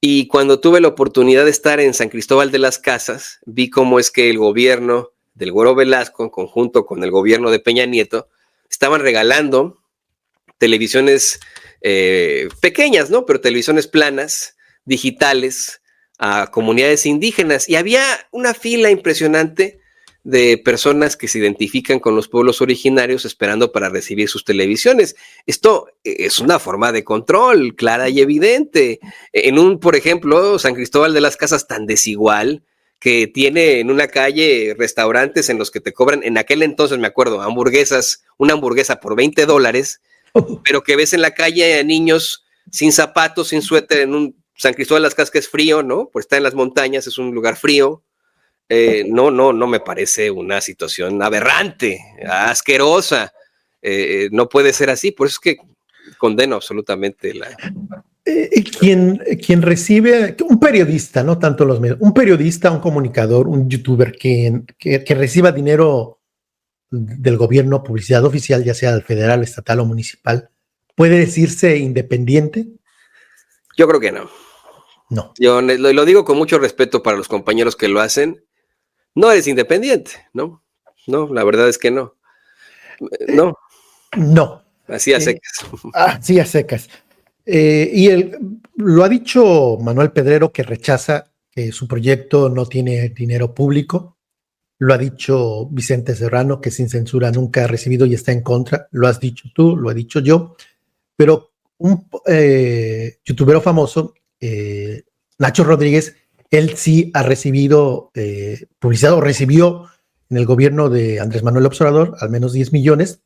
Y cuando tuve la oportunidad de estar en San Cristóbal de las Casas, vi cómo es que el gobierno del Güero Velasco, en conjunto con el gobierno de Peña Nieto, estaban regalando televisiones pequeñas, ¿no? Pero televisiones planas, digitales, a comunidades indígenas. Y había una fila impresionante de personas que se identifican con los pueblos originarios esperando para recibir sus televisiones. Esto es una forma de control clara y evidente. Por ejemplo, San Cristóbal de las Casas tan desigual, que tiene en una calle restaurantes en los que te cobran, en aquel entonces me acuerdo, una hamburguesa por $20, pero que ves en la calle a niños sin zapatos, sin suéter, en un San Cristóbal de las Casas que es frío, ¿no? Pues está en las montañas, es un lugar frío. No me parece una situación aberrante, asquerosa. No puede ser así, por eso es que condeno absolutamente quien recibe, un periodista, no tanto los medios, un periodista, un comunicador, un youtuber que reciba dinero del gobierno, publicidad oficial, ya sea federal, estatal o municipal, ¿puede decirse independiente? Yo creo que no. No. Yo lo digo con mucho respeto para los compañeros que lo hacen. No eres independiente, ¿no? No, la verdad es que no. No. No. Así a secas. Así a secas. Lo ha dicho Manuel Pedrero, que rechaza que su proyecto no tiene dinero público. Lo ha dicho Vicente Serrano, que sin censura nunca ha recibido y está en contra. Lo has dicho tú, lo he dicho yo. Pero un youtubero famoso, Nacho Rodríguez, él sí ha recibido publicidad, o recibió en el gobierno de Andrés Manuel López Obrador al menos 10 millones.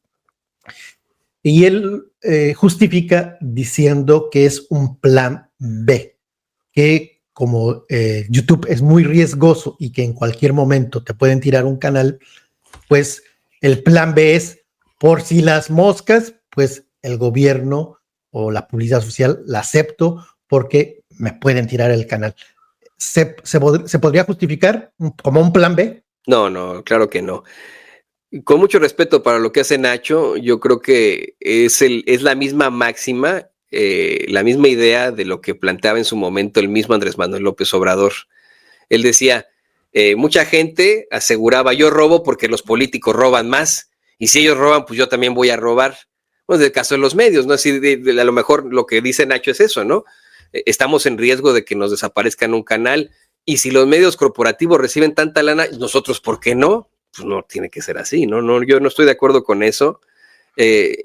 Y él justifica diciendo que es un plan B, que como YouTube es muy riesgoso y que en cualquier momento te pueden tirar un canal, pues el plan B es, por si las moscas, pues el gobierno o la publicidad social la acepto porque me pueden tirar el canal. ¿Se podría justificar como un plan B? No, claro que no. Con mucho respeto para lo que hace Nacho, yo creo que es la misma máxima, la misma idea de lo que planteaba en su momento el mismo Andrés Manuel López Obrador. Él decía, mucha gente aseguraba, yo robo porque los políticos roban más, y si ellos roban, pues yo también voy a robar. Bueno, en el caso de los medios, ¿no? Así a lo mejor lo que dice Nacho es eso, ¿no? Estamos en riesgo de que nos desaparezcan un canal, y si los medios corporativos reciben tanta lana, nosotros, ¿por qué no? pues no tiene que ser así, ¿no? Yo no estoy de acuerdo con eso.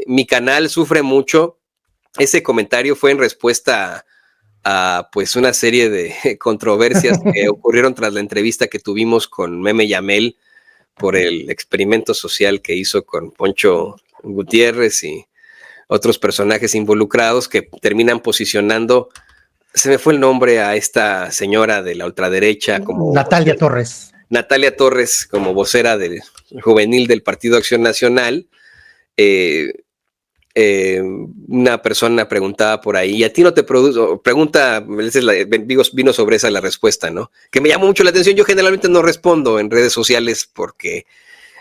Mi canal sufre mucho. Ese comentario fue en respuesta a pues una serie de controversias que ocurrieron tras la entrevista que tuvimos con Meme Yamel por el experimento social que hizo con Poncho Gutiérrez y otros personajes involucrados que terminan posicionando, se me fue el nombre, a esta señora de la ultraderecha como Natalia Torres. Natalia Torres como vocera del juvenil del Partido Acción Nacional. Una persona preguntaba por ahí, ¿y a ti no te produce? Pregunta, vino sobre esa la respuesta, ¿no? Que me llamó mucho la atención. Yo generalmente no respondo en redes sociales porque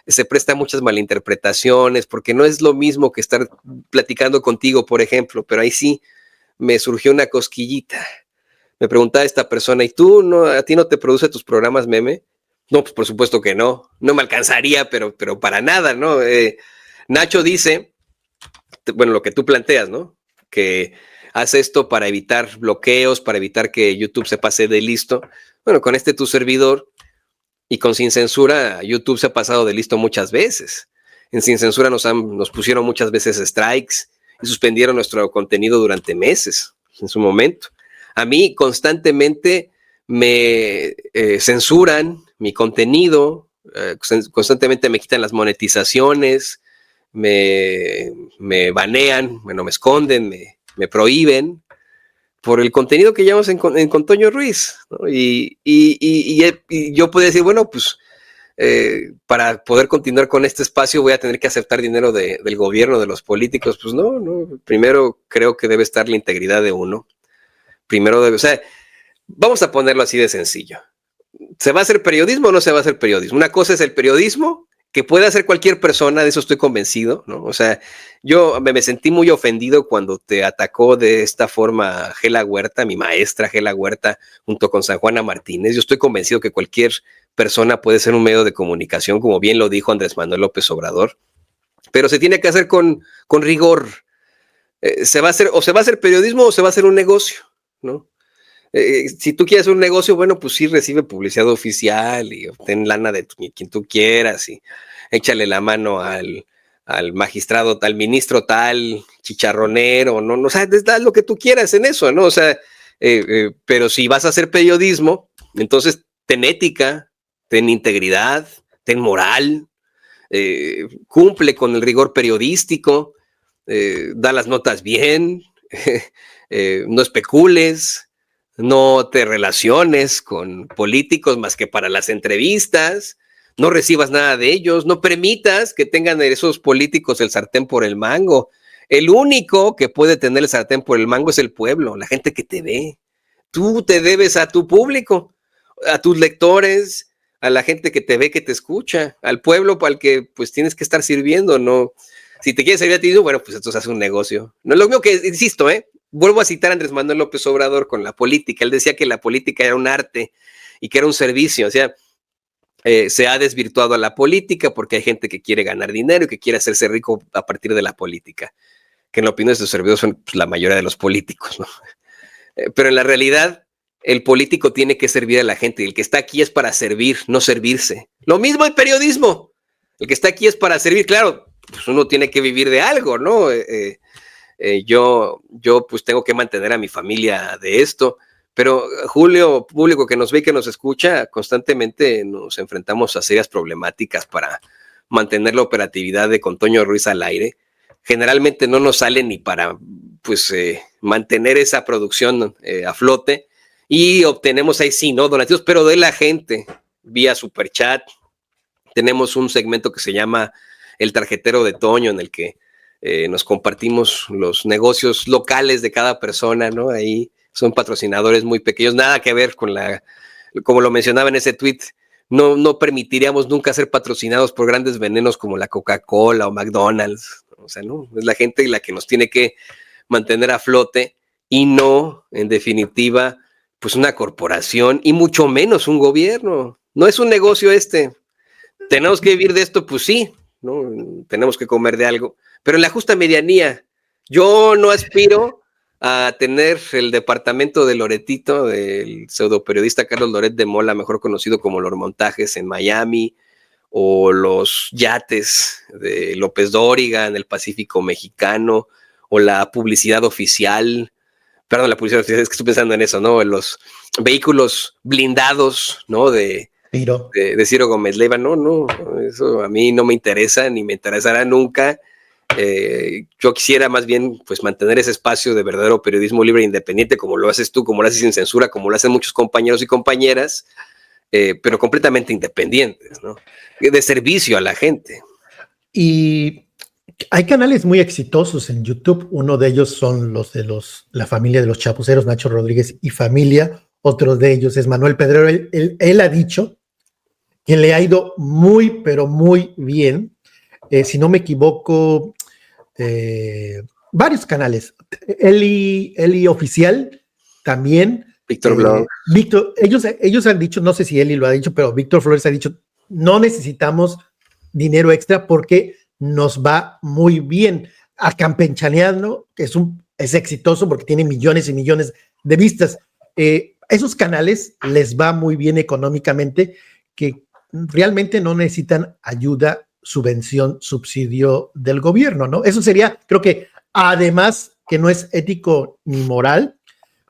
se presta a muchas malinterpretaciones, porque no es lo mismo que estar platicando contigo, por ejemplo, pero ahí sí me surgió una cosquillita. Me preguntaba esta persona, ¿y tú, a ti no te produce tus programas, Meme? No, pues por supuesto que no me alcanzaría, pero para nada, ¿no? Nacho dice, bueno, lo que tú planteas, ¿no? Que hace esto para evitar bloqueos, para evitar que YouTube se pase de listo. Bueno, con tu servidor y con Sin Censura, YouTube se ha pasado de listo muchas veces. En Sin Censura nos pusieron muchas veces strikes y suspendieron nuestro contenido durante meses en su momento. A mí constantemente me censuran mi contenido, constantemente me quitan las monetizaciones, me banean, bueno, me esconden, me prohíben por el contenido que llevamos con Toño Ruiz, ¿no? Y yo podía decir, bueno, pues para poder continuar con este espacio voy a tener que aceptar dinero del gobierno, de los políticos. Pues no, primero creo que debe estar la integridad de uno. Primero o sea, vamos a ponerlo así de sencillo. ¿Se va a hacer periodismo o no se va a hacer periodismo? Una cosa es el periodismo, que puede hacer cualquier persona, de eso estoy convencido, ¿no? O sea, yo me sentí muy ofendido cuando te atacó de esta forma Gela Huerta, mi maestra Gela Huerta, junto con San Juana Martínez. Yo estoy convencido que cualquier persona puede ser un medio de comunicación, como bien lo dijo Andrés Manuel López Obrador, pero se tiene que hacer con rigor. Se va a hacer periodismo o se va a hacer un negocio, ¿no? Si tú quieres un negocio, bueno, pues sí, recibe publicidad oficial y obtén lana de quien tú quieras y échale la mano al magistrado tal, ministro tal, chicharronero, no, o sea, haz lo que tú quieras en eso, ¿no? O sea, pero si vas a hacer periodismo, entonces ten ética, ten integridad, ten moral, cumple con el rigor periodístico, da las notas bien, no especules, no te relaciones con políticos más que para las entrevistas, no recibas nada de ellos, no permitas que tengan esos políticos el sartén por el mango. El único que puede tener el sartén por el mango es el pueblo, la gente que te ve. Tú te debes a tu público, a tus lectores, a la gente que te ve, que te escucha, al pueblo para el que pues tienes que estar sirviendo, ¿no? Si te quieres servir a ti, bueno, pues entonces haz un negocio. No es lo mismo que, insisto, vuelvo a citar a Andrés Manuel López Obrador con la política. Él decía que la política era un arte y que era un servicio. O sea, se ha desvirtuado a la política porque hay gente que quiere ganar dinero y que quiere hacerse rico a partir de la política, que en la opinión de sus servidores son pues, la mayoría de los políticos, ¿no? Pero en la realidad, el político tiene que servir a la gente y el que está aquí es para servir, no servirse. Lo mismo el periodismo. El que está aquí es para servir. Claro, pues uno tiene que vivir de algo, ¿no? Yo pues tengo que mantener a mi familia de esto, pero Julio, público que nos ve y que nos escucha, constantemente nos enfrentamos a serias problemáticas para mantener la operatividad de con Toño Ruiz al aire. Generalmente no nos sale ni para pues mantener esa producción a flote y obtenemos ahí sí, ¿no? Donativos, pero de la gente vía superchat. Tenemos un segmento que se llama El Tarjetero de Toño, en el que nos compartimos los negocios locales de cada persona, ¿no? Ahí son patrocinadores muy pequeños, nada que ver con como lo mencionaba en ese tweet, no permitiríamos nunca ser patrocinados por grandes venenos como la Coca-Cola o McDonald's, o sea, no, es la gente la que nos tiene que mantener a flote y no, en definitiva, pues una corporación y mucho menos un gobierno. No es un negocio tenemos que vivir de esto, pues sí, ¿no? Tenemos que comer de algo, pero en la justa medianía. Yo no aspiro a tener el departamento de Loretito, del pseudoperiodista Carlos Loret de Mola, mejor conocido como Los Montajes en Miami, o los yates de López Dóriga en el Pacífico mexicano, o la publicidad oficial, perdón, la publicidad oficial, es que estoy pensando en eso, ¿no? Los vehículos blindados, ¿no? De Ciro Gómez Leiva, no, eso a mí no me interesa, ni me interesará nunca. Yo quisiera más bien pues mantener ese espacio de verdadero periodismo libre e independiente, como lo haces tú, como lo haces sin censura, como lo hacen muchos compañeros y compañeras, pero completamente independientes, ¿no? De servicio a la gente. Y hay canales muy exitosos en YouTube. Uno de ellos son los de la familia de los chapuceros, Nacho Rodríguez y familia. Otro de ellos es Manuel Pedrero. Él ha dicho que le ha ido muy, pero muy bien. Si no me equivoco, varios canales. Eli Oficial también. Víctor Blanc. Víctor, ellos han dicho, no sé si Eli lo ha dicho, pero Víctor Flores ha dicho, no necesitamos dinero extra porque nos va muy bien. A Campechaneando, que es exitoso porque tiene millones y millones de vistas. Esos canales les va muy bien económicamente, que realmente no necesitan ayuda, subvención, subsidio del gobierno, ¿no? Eso sería, creo que además que no es ético ni moral,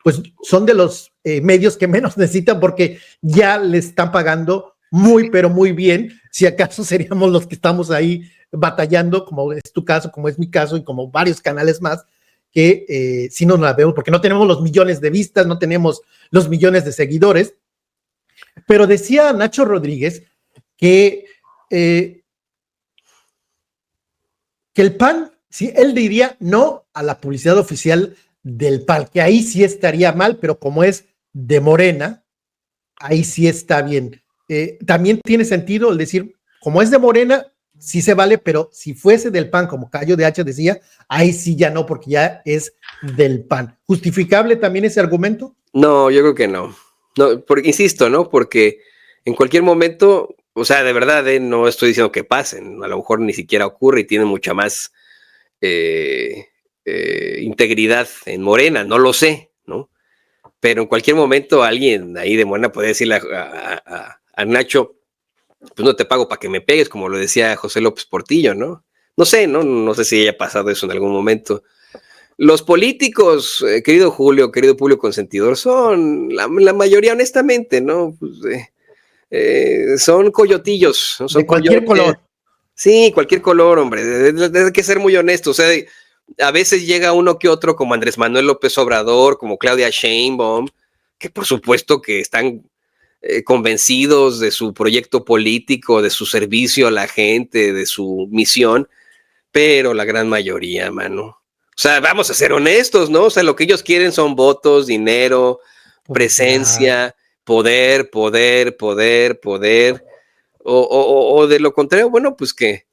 pues son de los medios que menos necesitan porque ya le están pagando muy, pero muy bien. Si acaso seríamos los que estamos ahí batallando, como es tu caso, como es mi caso y como varios canales más, que sí nos la vemos porque no tenemos los millones de vistas, no tenemos los millones de seguidores. Pero decía Nacho Rodríguez que el PAN, sí, él diría no a la publicidad oficial del PAN, que ahí sí estaría mal, pero como es de Morena, ahí sí está bien. También tiene sentido el decir, como es de Morena, sí se vale, pero si fuese del PAN, como Cayo de H decía, ahí sí ya no, porque ya es del PAN. ¿Justificable también ese argumento? No, yo creo que no. No, porque insisto, ¿no? Porque en cualquier momento, o sea, de verdad, no estoy diciendo que pasen, a lo mejor ni siquiera ocurre y tienen mucha más integridad en Morena, no lo sé, ¿no? Pero en cualquier momento alguien ahí de Morena puede decirle a Nacho, pues no te pago para que me pegues, como lo decía José López Portillo, ¿no? No sé, no sé si haya pasado eso en algún momento. Los políticos, querido Julio, querido Publio Consentidor, son la mayoría, honestamente, ¿no? Pues, son coyotillos, ¿no? Son de cualquier color. Sí, cualquier color, hombre. Hay que ser muy honesto. O sea, a veces llega uno que otro, como Andrés Manuel López Obrador, como Claudia Sheinbaum, que por supuesto que están convencidos de su proyecto político, de su servicio a la gente, de su misión, pero la gran mayoría, mano. O sea, vamos a ser honestos, ¿no? O sea, lo que ellos quieren son votos, dinero, presencia, poder. O de lo contrario, bueno, pues que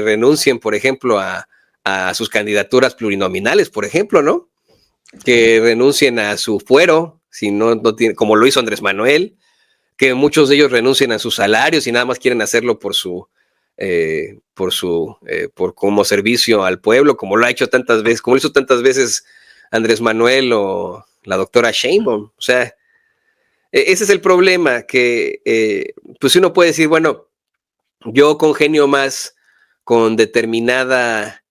renuncien, por ejemplo, a sus candidaturas plurinominales, por ejemplo, ¿no? Que renuncien a su fuero, si no tiene, como lo hizo Andrés Manuel, que muchos de ellos renuncien a sus salarios y nada más quieren hacerlo por como servicio al pueblo, como lo ha hecho tantas veces, como lo hizo tantas veces Andrés Manuel o la doctora Sheinbaum. O sea, ese es el problema, que pues uno puede decir, bueno, yo congenio más con determinada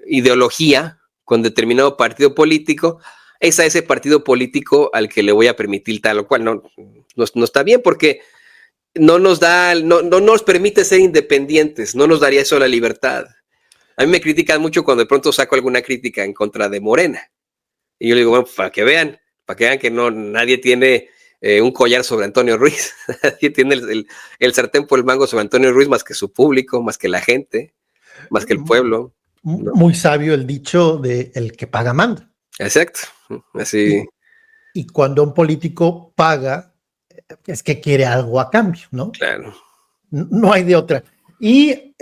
ideología, con determinado partido político, es a ese partido político al que le voy a permitir tal o cual. No está bien porque no nos permite ser independientes, no nos daría eso la libertad. A mí me critican mucho cuando de pronto saco alguna crítica en contra de Morena. Y yo le digo, bueno, para que vean que nadie tiene un collar sobre Antonio Ruiz, nadie tiene el sartén por el mango sobre Antonio Ruiz más que su público, más que la gente, más que el pueblo. ¿No? Muy sabio el dicho de el que paga manda. Exacto, así. Y cuando un político paga, es que quiere algo a cambio, ¿no? Claro. No hay de otra. Y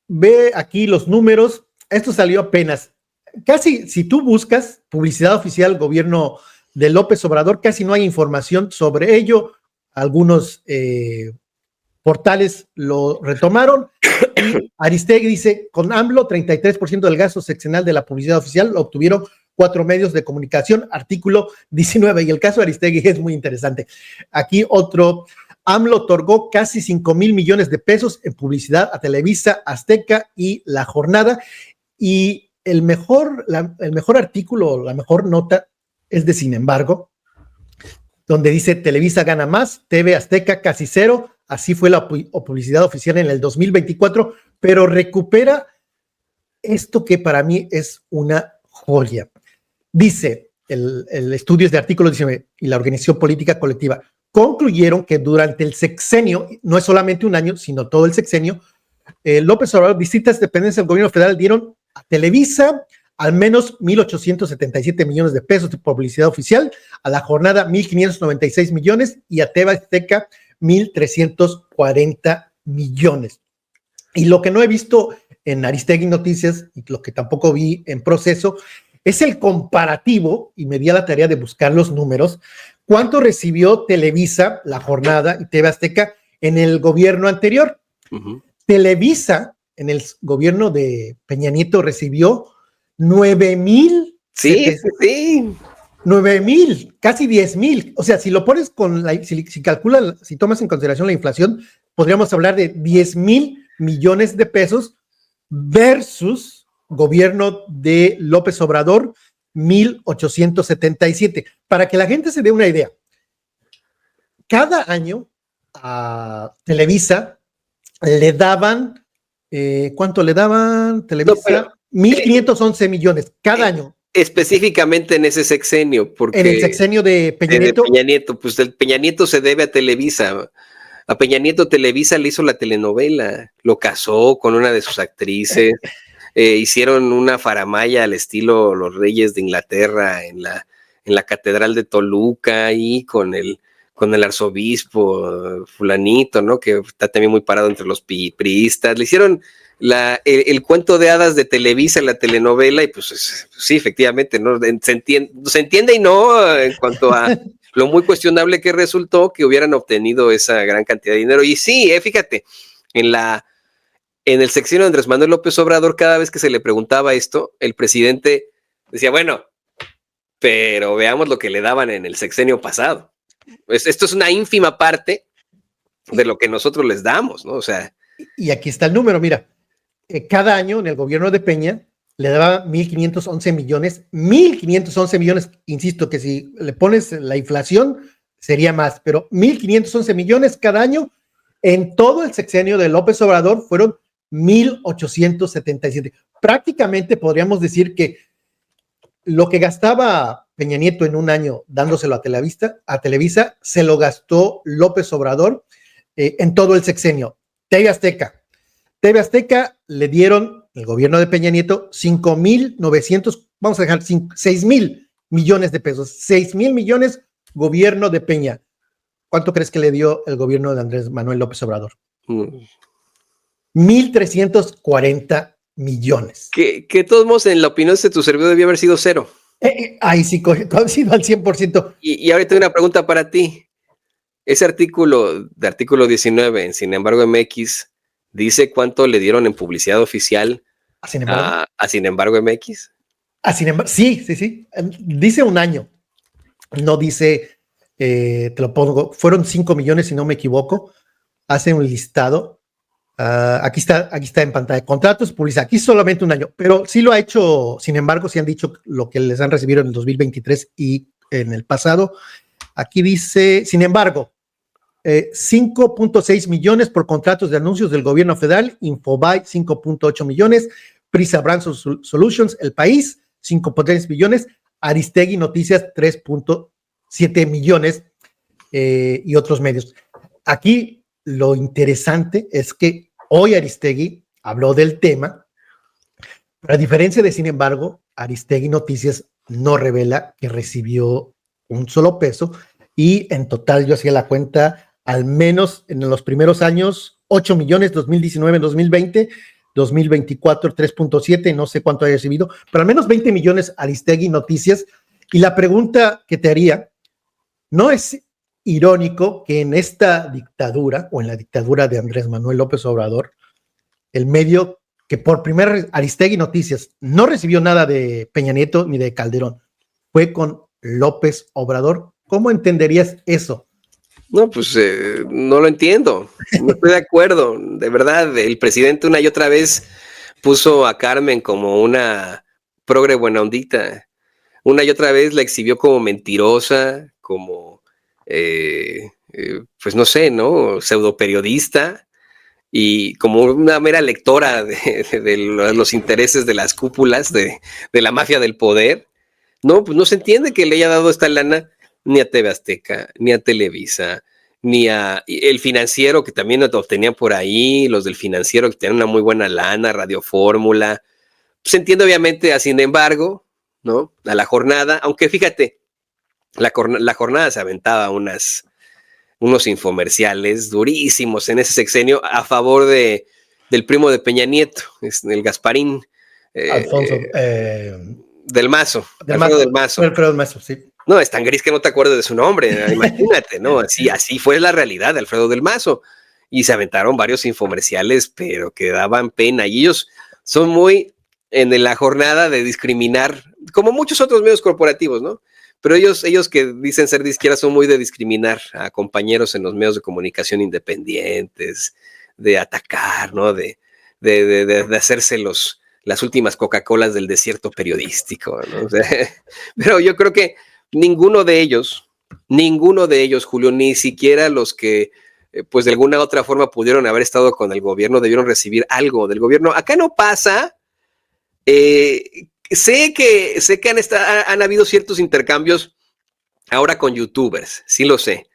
ve aquí los números, esto salió apenas. Casi, si tú buscas publicidad oficial gobierno de López Obrador, casi no hay información sobre ello. Algunos portales lo retomaron. Y Aristegui dice, con AMLO, 33% del gasto seccional de la publicidad oficial lo obtuvieron 4 medios de comunicación, artículo 19. Y el caso de Aristegui es muy interesante. Aquí otro AMLO otorgó casi 5,000 millones de pesos en publicidad a Televisa, Azteca y La Jornada. Y el mejor artículo, la mejor nota es de Sin embargo, donde dice Televisa gana más, TV Azteca casi cero. Así fue la publicidad oficial en el 2024, pero recupera esto que para mí es una joya. Dice el estudio es de artículo 19 y la organización política colectiva concluyeron que durante el sexenio, no es solamente un año, sino todo el sexenio, López Obrador, distintas dependencias del gobierno federal dieron a Televisa al menos 1,877 millones de pesos de publicidad oficial, a La Jornada 1,596 millones y a TV Azteca 1,340 millones. Y lo que no he visto en Aristegui Noticias y lo que tampoco vi en Proceso es el comparativo, y me di a la tarea de buscar los números, cuánto recibió Televisa, La Jornada y TV Azteca en el gobierno anterior. Uh-huh. Televisa en el gobierno de Peña Nieto recibió 9,000. Sí. 9,000, casi 10,000. O sea, si lo pones si calculas, si tomas en consideración la inflación, podríamos hablar de 10,000 millones de pesos versus gobierno de López Obrador, 1,877. Para que la gente se dé una idea, cada año a Televisa le daban, ¿cuánto le daban? Televisa, 1,511 millones cada año. Específicamente en ese sexenio, porque en el sexenio de Peña Nieto. Peña Nieto, pues el Peña Nieto se debe a Televisa. A Peña Nieto Televisa le hizo la telenovela, lo casó con una de sus actrices, hicieron una faramalla al estilo Los Reyes de Inglaterra en la Catedral de Toluca, ahí con el arzobispo fulanito, ¿no? Que está también muy parado entre los priistas. Le hicieron el cuento de hadas de Televisa en la telenovela y pues sí, efectivamente, ¿no? Se entiende y no en cuanto a lo muy cuestionable que resultó que hubieran obtenido esa gran cantidad de dinero. Y sí, fíjate, en el sexenio de Andrés Manuel López Obrador, cada vez que se le preguntaba esto, el presidente decía, bueno, pero veamos lo que le daban en el sexenio pasado. Pues esto es una ínfima parte de lo que nosotros les damos, ¿no? O sea. Y aquí está el número, mira. Cada año en el gobierno de Peña le daba 1,511 millones. 1,511 millones, insisto que si le pones la inflación sería más, pero 1,511 millones cada año. En todo el sexenio de López Obrador fueron 1,877. Prácticamente podríamos decir que lo que gastaba Peña Nieto en un año dándoselo a Televisa se lo gastó López Obrador en todo el sexenio. TV Azteca le dieron, el gobierno de Peña Nieto, 5,900, vamos a dejar 6,000 millones de pesos. 6,000 millones, gobierno de Peña. ¿Cuánto crees que le dio el gobierno de Andrés Manuel López Obrador? 1,340 millones. Que de todos modos, en la opinión de tu servidor debió haber sido cero. Ahí sí coincido al 100%. Y ahora tengo una pregunta para ti. Ese artículo 19, en Sin embargo MX, ¿dice cuánto le dieron en publicidad oficial a Sin embargo MX? Sí. Dice un año. No dice, te lo pongo, fueron 5 millones si no me equivoco. Hace un listado. Aquí está en pantalla. Contratos, publicidad. Aquí solamente un año, pero sí lo ha hecho. Sin embargo, sí han dicho lo que les han recibido en el 2023 y en el pasado. Aquí dice, sin embargo, 5.6 millones por contratos de anuncios del gobierno federal, Infobae 5.8 millones, Prisa Brand Solutions, El País 5.3 millones, Aristegui Noticias 3.7 millones y otros medios. Aquí lo interesante es que hoy Aristegui habló del tema, pero a diferencia de, sin embargo, Aristegui Noticias no revela que recibió un solo peso y en total yo hacía la cuenta, al menos en los primeros años, 8 millones, 2019, 2020, 2024, 3.7, no sé cuánto haya recibido, pero al menos 20 millones Aristegui Noticias. Y la pregunta que te haría, ¿no es irónico que en esta dictadura, o en la dictadura de Andrés Manuel López Obrador, el medio que por primera vez Aristegui Noticias no recibió nada de Peña Nieto ni de Calderón, fue con López Obrador? ¿Cómo entenderías eso? No, pues no lo entiendo, no estoy de acuerdo, de verdad, el presidente una y otra vez puso a Carmen como una progre buena ondita, una y otra vez la exhibió como mentirosa, como, pues no sé, ¿no? Pseudo periodista y como una mera lectora de los intereses de las cúpulas de la mafia del poder. No, pues no se entiende que le haya dado esta lana ni a TV Azteca, ni a Televisa, ni a el Financiero, que también lo obtenían por ahí, los del Financiero que tenían una muy buena lana, Radio Fórmula. Se entiende obviamente a Sin embargo, ¿no? A La Jornada, aunque fíjate, la jornada se aventaba unos infomerciales durísimos en ese sexenio a favor del primo de Peña Nieto, el Gasparín. Alfonso del Mazo, Alfredo del Mazo. Alfredo del Mazo, sí. No, es tan gris que no te acuerdas de su nombre, imagínate, ¿no? Así fue la realidad de Alfredo del Mazo. Y se aventaron varios infomerciales, pero que daban pena. Y ellos son muy en la jornada de discriminar, como muchos otros medios corporativos, ¿no? Pero ellos que dicen ser de izquierda son muy de discriminar a compañeros en los medios de comunicación independientes, de atacar, ¿no? De hacerse las últimas Coca-Colas del desierto periodístico, ¿no? O sea, pero yo creo que ninguno de ellos, Julio, ni siquiera los que pues de alguna u otra forma pudieron haber estado con el gobierno, debieron recibir algo del gobierno. Acá no pasa. Sé que han habido ciertos intercambios ahora con youtubers, sí lo sé.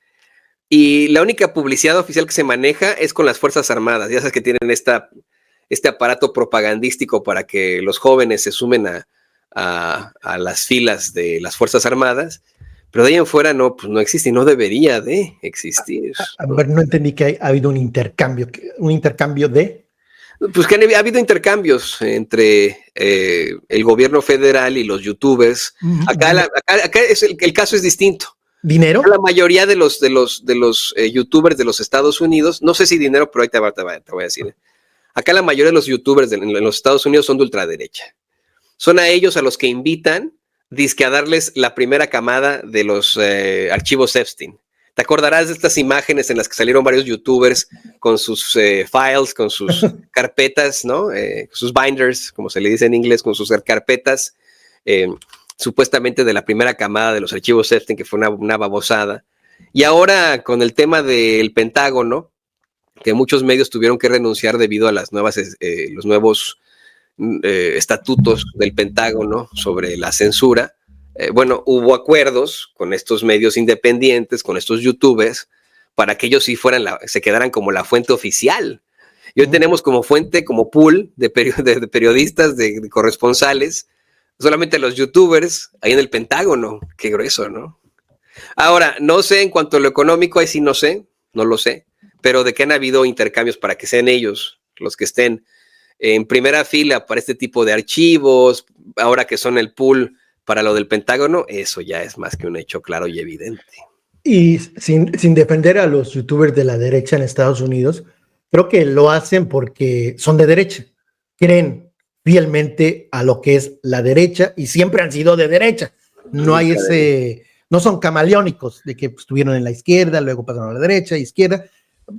Y la única publicidad oficial que se maneja es con las Fuerzas Armadas. Ya sabes que tienen este aparato propagandístico para que los jóvenes se sumen a las filas de las Fuerzas Armadas. Pero de ahí en fuera no, pues no existe y no debería de existir. A ver, no entendí que ha habido un intercambio de... Pues que ha habido intercambios entre el gobierno federal y los youtubers. Acá el caso es distinto. ¿Dinero? La mayoría de los youtubers de los Estados Unidos, no sé si dinero, pero ahí te voy a decir. Acá la mayoría de los youtubers en los Estados Unidos son de ultraderecha. Son a ellos a los que invitan, dizque a darles la primera camada de los archivos Epstein. Te acordarás de estas imágenes en las que salieron varios youtubers con sus files, con sus carpetas, ¿no? Sus binders, como se le dice en inglés, con sus carpetas, supuestamente de la primera camada de los archivos Epstein, que fue una babosada. Y ahora con el tema del Pentágono, que muchos medios tuvieron que renunciar debido a los nuevos estatutos del Pentágono sobre la censura. Bueno, hubo acuerdos con estos medios independientes, con estos youtubers, para que ellos sí se quedaran como la fuente oficial. Y hoy tenemos como fuente, como pool de periodistas, de corresponsales, solamente los youtubers ahí en el Pentágono. Qué grueso, ¿no? Ahora, no sé en cuanto a lo económico, ahí sí no lo sé, pero de que han habido intercambios para que sean ellos los que estén en primera fila para este tipo de archivos, ahora que son el pool para lo del Pentágono, eso ya es más que un hecho claro y evidente. Y sin defender a los youtubers de la derecha en Estados Unidos, creo que lo hacen porque son de derecha, creen fielmente a lo que es la derecha y siempre han sido de derecha. No hay no son camaleónicos de que estuvieron en la izquierda, luego pasaron a la derecha, izquierda.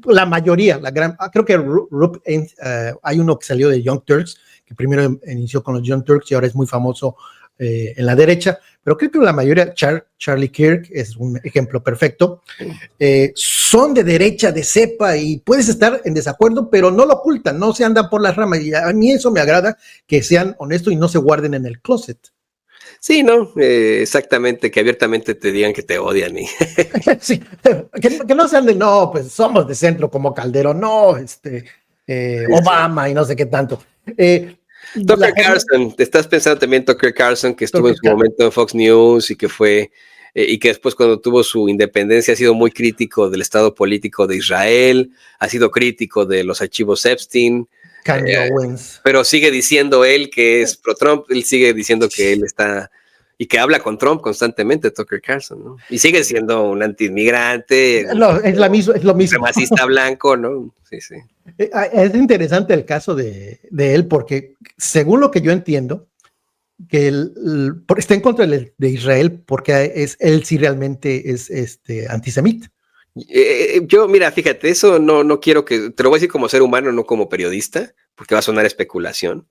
La mayoría, creo que hay uno que salió de Young Turks, que primero inició con los Young Turks y ahora es muy famoso en la derecha, pero creo que la mayoría, Charlie Kirk es un ejemplo perfecto, son de derecha, de cepa, y puedes estar en desacuerdo, pero no lo ocultan, no se andan por las ramas, y a mí eso me agrada, que sean honestos y no se guarden en el closet. Sí, ¿no? Exactamente, que abiertamente te digan que te odian. Sí, que no sean no, pues somos de centro como Calderón, no, Obama y no sé qué tanto. Tucker Carlson, te estás pensando también Tucker Carlson, que estuvo en su momento en Fox News y que fue, y que después cuando tuvo su independencia ha sido muy crítico del estado político de Israel, ha sido crítico de los archivos Epstein. Pero sigue diciendo él que es pro-Trump, él sigue diciendo que él está y que habla con Trump constantemente, Tucker Carlson, ¿no? Y sigue siendo un anti-inmigrante, no, es lo mismo. Supremacista blanco, ¿no? Sí, sí. Es interesante el caso de él porque, según lo que yo entiendo, que está en contra de Israel porque él sí realmente es antisemita, Yo, mira, fíjate, eso no quiero que, te lo voy a decir como ser humano, no como periodista, porque va a sonar especulación,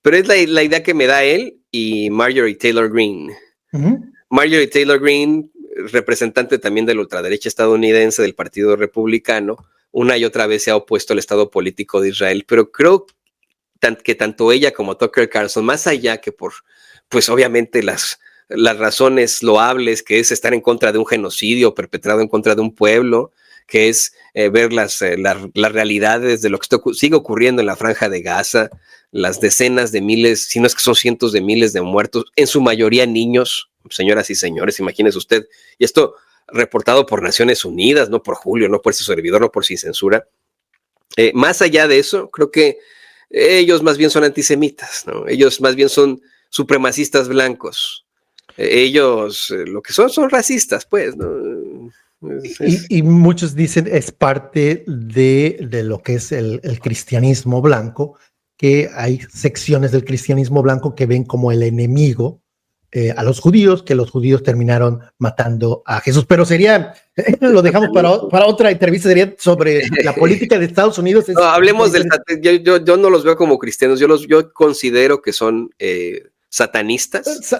pero es la idea que me da él y Marjorie Taylor Greene. Marjorie Taylor Greene, representante también de la ultraderecha estadounidense del Partido Republicano, una y otra vez se ha opuesto al estado político de Israel, pero creo que tanto ella como Tucker Carlson, más allá que por, pues obviamente las razones loables, que es estar en contra de un genocidio perpetrado en contra de un pueblo, que es ver las realidades de lo que sigue ocurriendo en la Franja de Gaza, las decenas de miles, si no es que son cientos de miles de muertos, en su mayoría niños, señoras y señores, imagínese usted, y esto reportado por Naciones Unidas, no por Julio, no por ese servidor, no por Sin Censura. Más allá de eso, creo que ellos más bien son antisemitas, ¿no? Ellos más bien son supremacistas blancos. Ellos lo que son racistas, pues, ¿no? Y muchos dicen es parte de lo que es el cristianismo blanco, que hay secciones del cristianismo blanco que ven como el enemigo a los judíos, que los judíos terminaron matando a Jesús. Pero sería, lo dejamos para otra entrevista, sería sobre la política de Estados Unidos. No, hablemos del... Yo no los veo como cristianos, yo considero que son satanistas.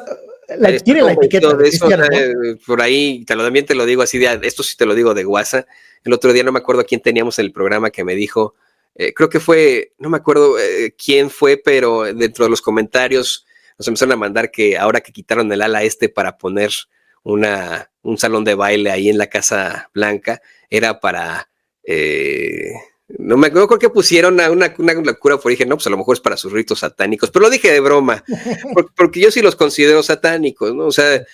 Tiene la etiqueta de eso, cristiano, ¿no? Por ahí también te lo digo así, esto sí te lo digo de guasa. El otro día no me acuerdo quién teníamos en el programa que me dijo, creo que fue, no me acuerdo quién fue, pero dentro de los comentarios nos empezaron a mandar que ahora que quitaron el ala para poner un salón de baile ahí en la Casa Blanca, era para... no me acuerdo que pusieron una locura, por dije, no, pues a lo mejor es para sus ritos satánicos, pero lo dije de broma, porque yo sí los considero satánicos, ¿no? O sea,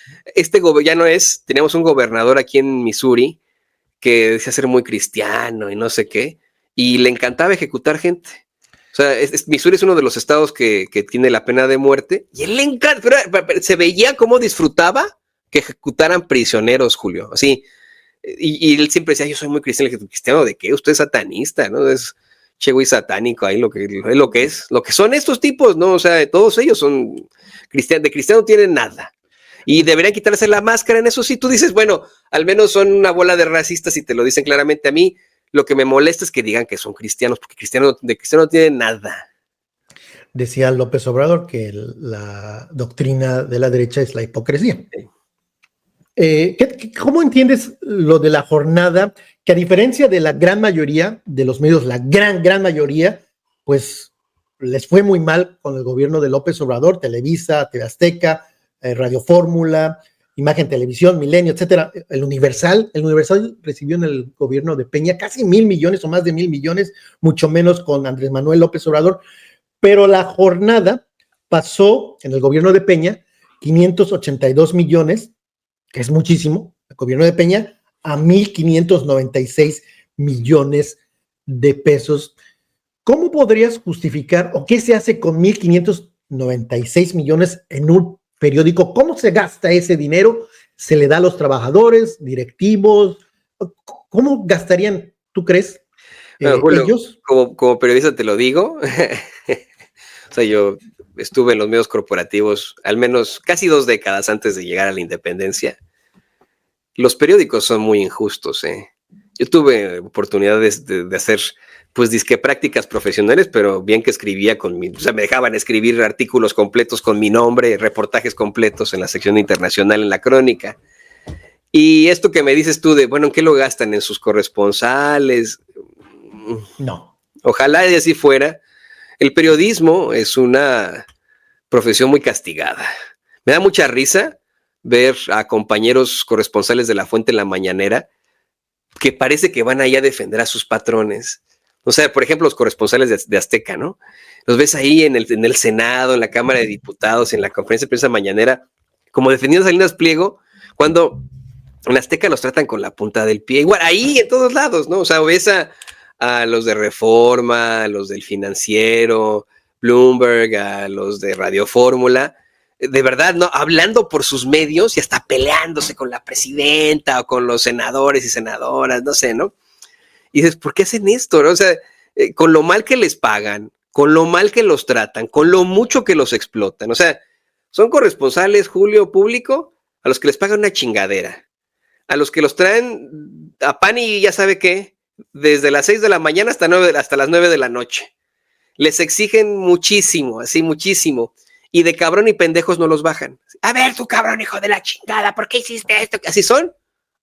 ya no es, teníamos un gobernador aquí en Missouri que decía ser muy cristiano y no sé qué, y le encantaba ejecutar gente. O sea, Missouri es uno de los estados que tiene la pena de muerte, y él le encanta, pero se veía cómo disfrutaba que ejecutaran prisioneros, Julio, así. Y él siempre decía, yo soy muy cristiano. ¿Cristiano de qué? Usted es satanista, ¿no? Es che güey satánico ahí, lo que son estos tipos, ¿no? O sea, todos ellos son cristianos, de cristiano no tienen nada. Y deberían quitarse la máscara en eso. Sí, tú dices, bueno, al menos son una bola de racistas y te lo dicen claramente. A mí lo que me molesta es que digan que son cristianos, porque de cristiano no tienen nada. Decía López Obrador que la doctrina de la derecha es la hipocresía. Sí. ¿Cómo entiendes lo de la jornada? Que a diferencia de la gran mayoría de los medios, la gran mayoría, pues les fue muy mal con el gobierno de López Obrador, Televisa, TV Azteca, Radio Fórmula, Imagen Televisión, Milenio, etcétera. El Universal recibió en el gobierno de Peña casi 1,000 millones o más de 1,000 millones, mucho menos con Andrés Manuel López Obrador. Pero la jornada pasó en el gobierno de Peña 582 millones, que es muchísimo, el gobierno de Peña, a 1,596 millones de pesos. ¿Cómo podrías justificar o qué se hace con 1,596 millones en un periódico? ¿Cómo se gasta ese dinero? ¿Se le da a los trabajadores, directivos? ¿Cómo gastarían, tú crees, Julio, ellos? Como periodista te lo digo. O sea, yo estuve en los medios corporativos al menos casi 2 décadas antes de llegar a la independencia. Los periódicos son muy injustos, ¿eh? Yo tuve oportunidades de hacer, pues, disque prácticas profesionales, pero bien que escribía o sea, me dejaban escribir artículos completos con mi nombre, reportajes completos en la sección internacional en la Crónica. Y esto que me dices tú de, bueno, ¿en qué lo gastan? ¿En sus corresponsales? No. Ojalá y así fuera. El periodismo es una profesión muy castigada. Me da mucha risa ver a compañeros corresponsales de La Fuente en la mañanera que parece que van ahí a defender a sus patrones. O sea, por ejemplo, los corresponsales de Azteca, ¿no? Los ves ahí en el Senado, en la Cámara de Diputados, en la conferencia de prensa mañanera, como defendiendo a Salinas Pliego, cuando en Azteca los tratan con la punta del pie. Igual, ahí en todos lados, ¿no? O sea, ves a los de Reforma, a los del Financiero, Bloomberg, a los de Radio Fórmula, de verdad, ¿no? Hablando por sus medios y hasta peleándose con la presidenta o con los senadores y senadoras, no sé, ¿no? Y dices, ¿por qué hacen esto? ¿No? O sea, con lo mal que les pagan, con lo mal que los tratan, con lo mucho que los explotan. O sea, son corresponsales, Julio, público, a los que les pagan una chingadera, a los que los traen a pan y ya sabe qué, desde las 6 de la mañana hasta las 9 de la noche. Les exigen muchísimo, así muchísimo. Y de cabrón y pendejos no los bajan. A ver, tú cabrón, hijo de la chingada, ¿por qué hiciste esto? Así son.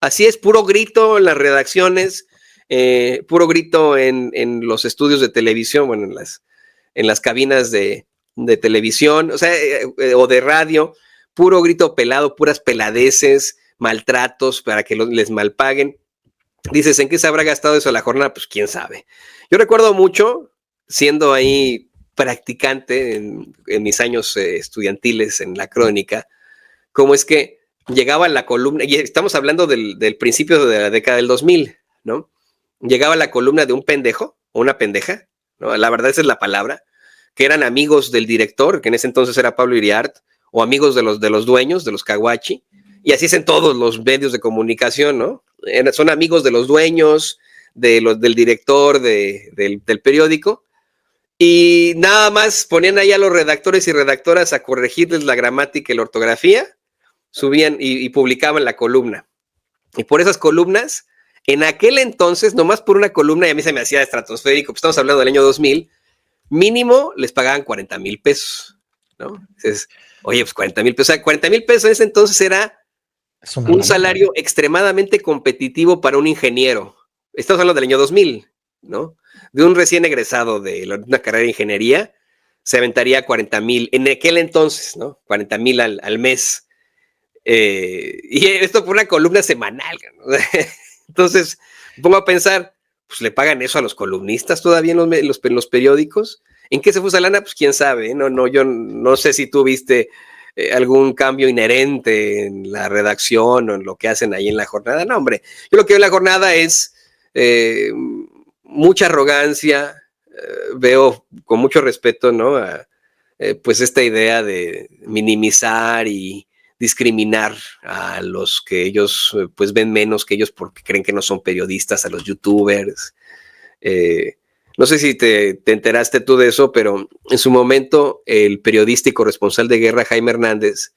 Así es, puro grito en las redacciones, puro grito en los estudios de televisión, bueno, en las cabinas de televisión, o sea, o de radio, puro grito pelado, puras peladeces, maltratos para que les malpaguen. Dices, ¿en qué se habrá gastado eso la jornada? Pues quién sabe. Yo recuerdo mucho, siendo ahí practicante en mis años estudiantiles en la crónica, cómo es que llegaba la columna, y estamos hablando del principio de la década del 2000, ¿no? Llegaba la columna de un pendejo o una pendeja, ¿no? La verdad esa es la palabra, que eran amigos del director, que en ese entonces era Pablo Iriart, o amigos de los dueños, de los Caguachi, y así es en todos los medios de comunicación, ¿no? Son amigos de los dueños, del director, del periódico, y nada más ponían ahí a los redactores y redactoras a corregirles la gramática y la ortografía, subían y publicaban la columna. Y por esas columnas, en aquel entonces, nomás por una columna, y a mí se me hacía estratosférico, pues estamos hablando del año 2000, mínimo les pagaban 40,000 pesos, ¿no? Entonces, oye, pues 40,000 pesos, o sea, 40,000 pesos en ese entonces era un salario extremadamente competitivo para un ingeniero. Estamos hablando del año 2000, ¿no? De un recién egresado de una carrera de ingeniería, se aventaría 40,000 en aquel entonces, ¿no? 40,000 al mes. Y esto por una columna semanal, ¿no? Entonces, me pongo a pensar, pues le pagan eso a los columnistas todavía en los periódicos. ¿En qué se fue esa lana? Pues quién sabe, ¿no? Yo no sé si tú viste algún cambio inherente en la redacción o en lo que hacen ahí en la jornada. No, hombre, yo lo que veo en la jornada es mucha arrogancia, veo con mucho respeto, ¿no? Pues esta idea de minimizar y discriminar a los que ellos pues ven menos que ellos porque creen que no son periodistas, a los youtubers. No sé si te enteraste tú de eso, pero en su momento el periodista y corresponsal de guerra Jaime Hernández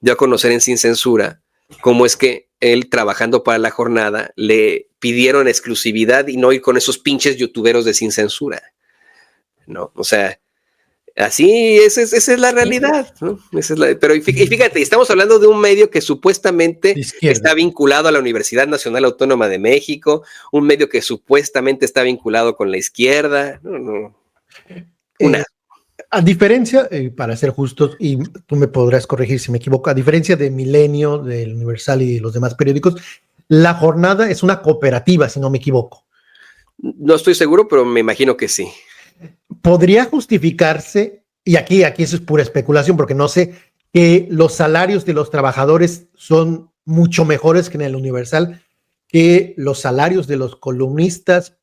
dio a conocer en Sin Censura cómo es que él, trabajando para la jornada, le pidieron exclusividad y no ir con esos pinches youtuberos de Sin Censura, ¿no? O sea, así esa es la realidad, ¿no? Pero fíjate, estamos hablando de un medio que supuestamente está vinculado a la Universidad Nacional Autónoma de México, un medio que supuestamente está vinculado con la izquierda. A diferencia, para ser justos, y tú me podrás corregir si me equivoco, a diferencia de Milenio, del Universal y los demás periódicos, La Jornada es una cooperativa, si no me equivoco. No estoy seguro, pero me imagino que sí. ¿Podría justificarse, y aquí eso es pura especulación, porque no sé, que los salarios de los trabajadores son mucho mejores que en el Universal, que los salarios de los columnistas,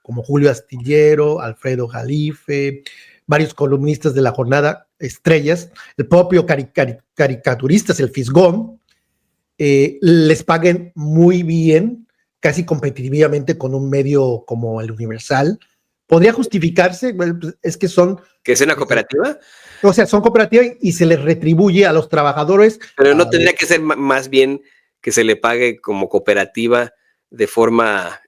como Julio Astillero, Alfredo Jalife, varios columnistas de La Jornada, estrellas, el propio caricaturistas, el Fisgón, les paguen muy bien, casi competitivamente con un medio como el Universal? ¿Podría justificarse? Es que son... ¿Que es una cooperativa? O sea, son cooperativas y se les retribuye a los trabajadores. Pero no tendría que ser más bien que se le pague como cooperativa de forma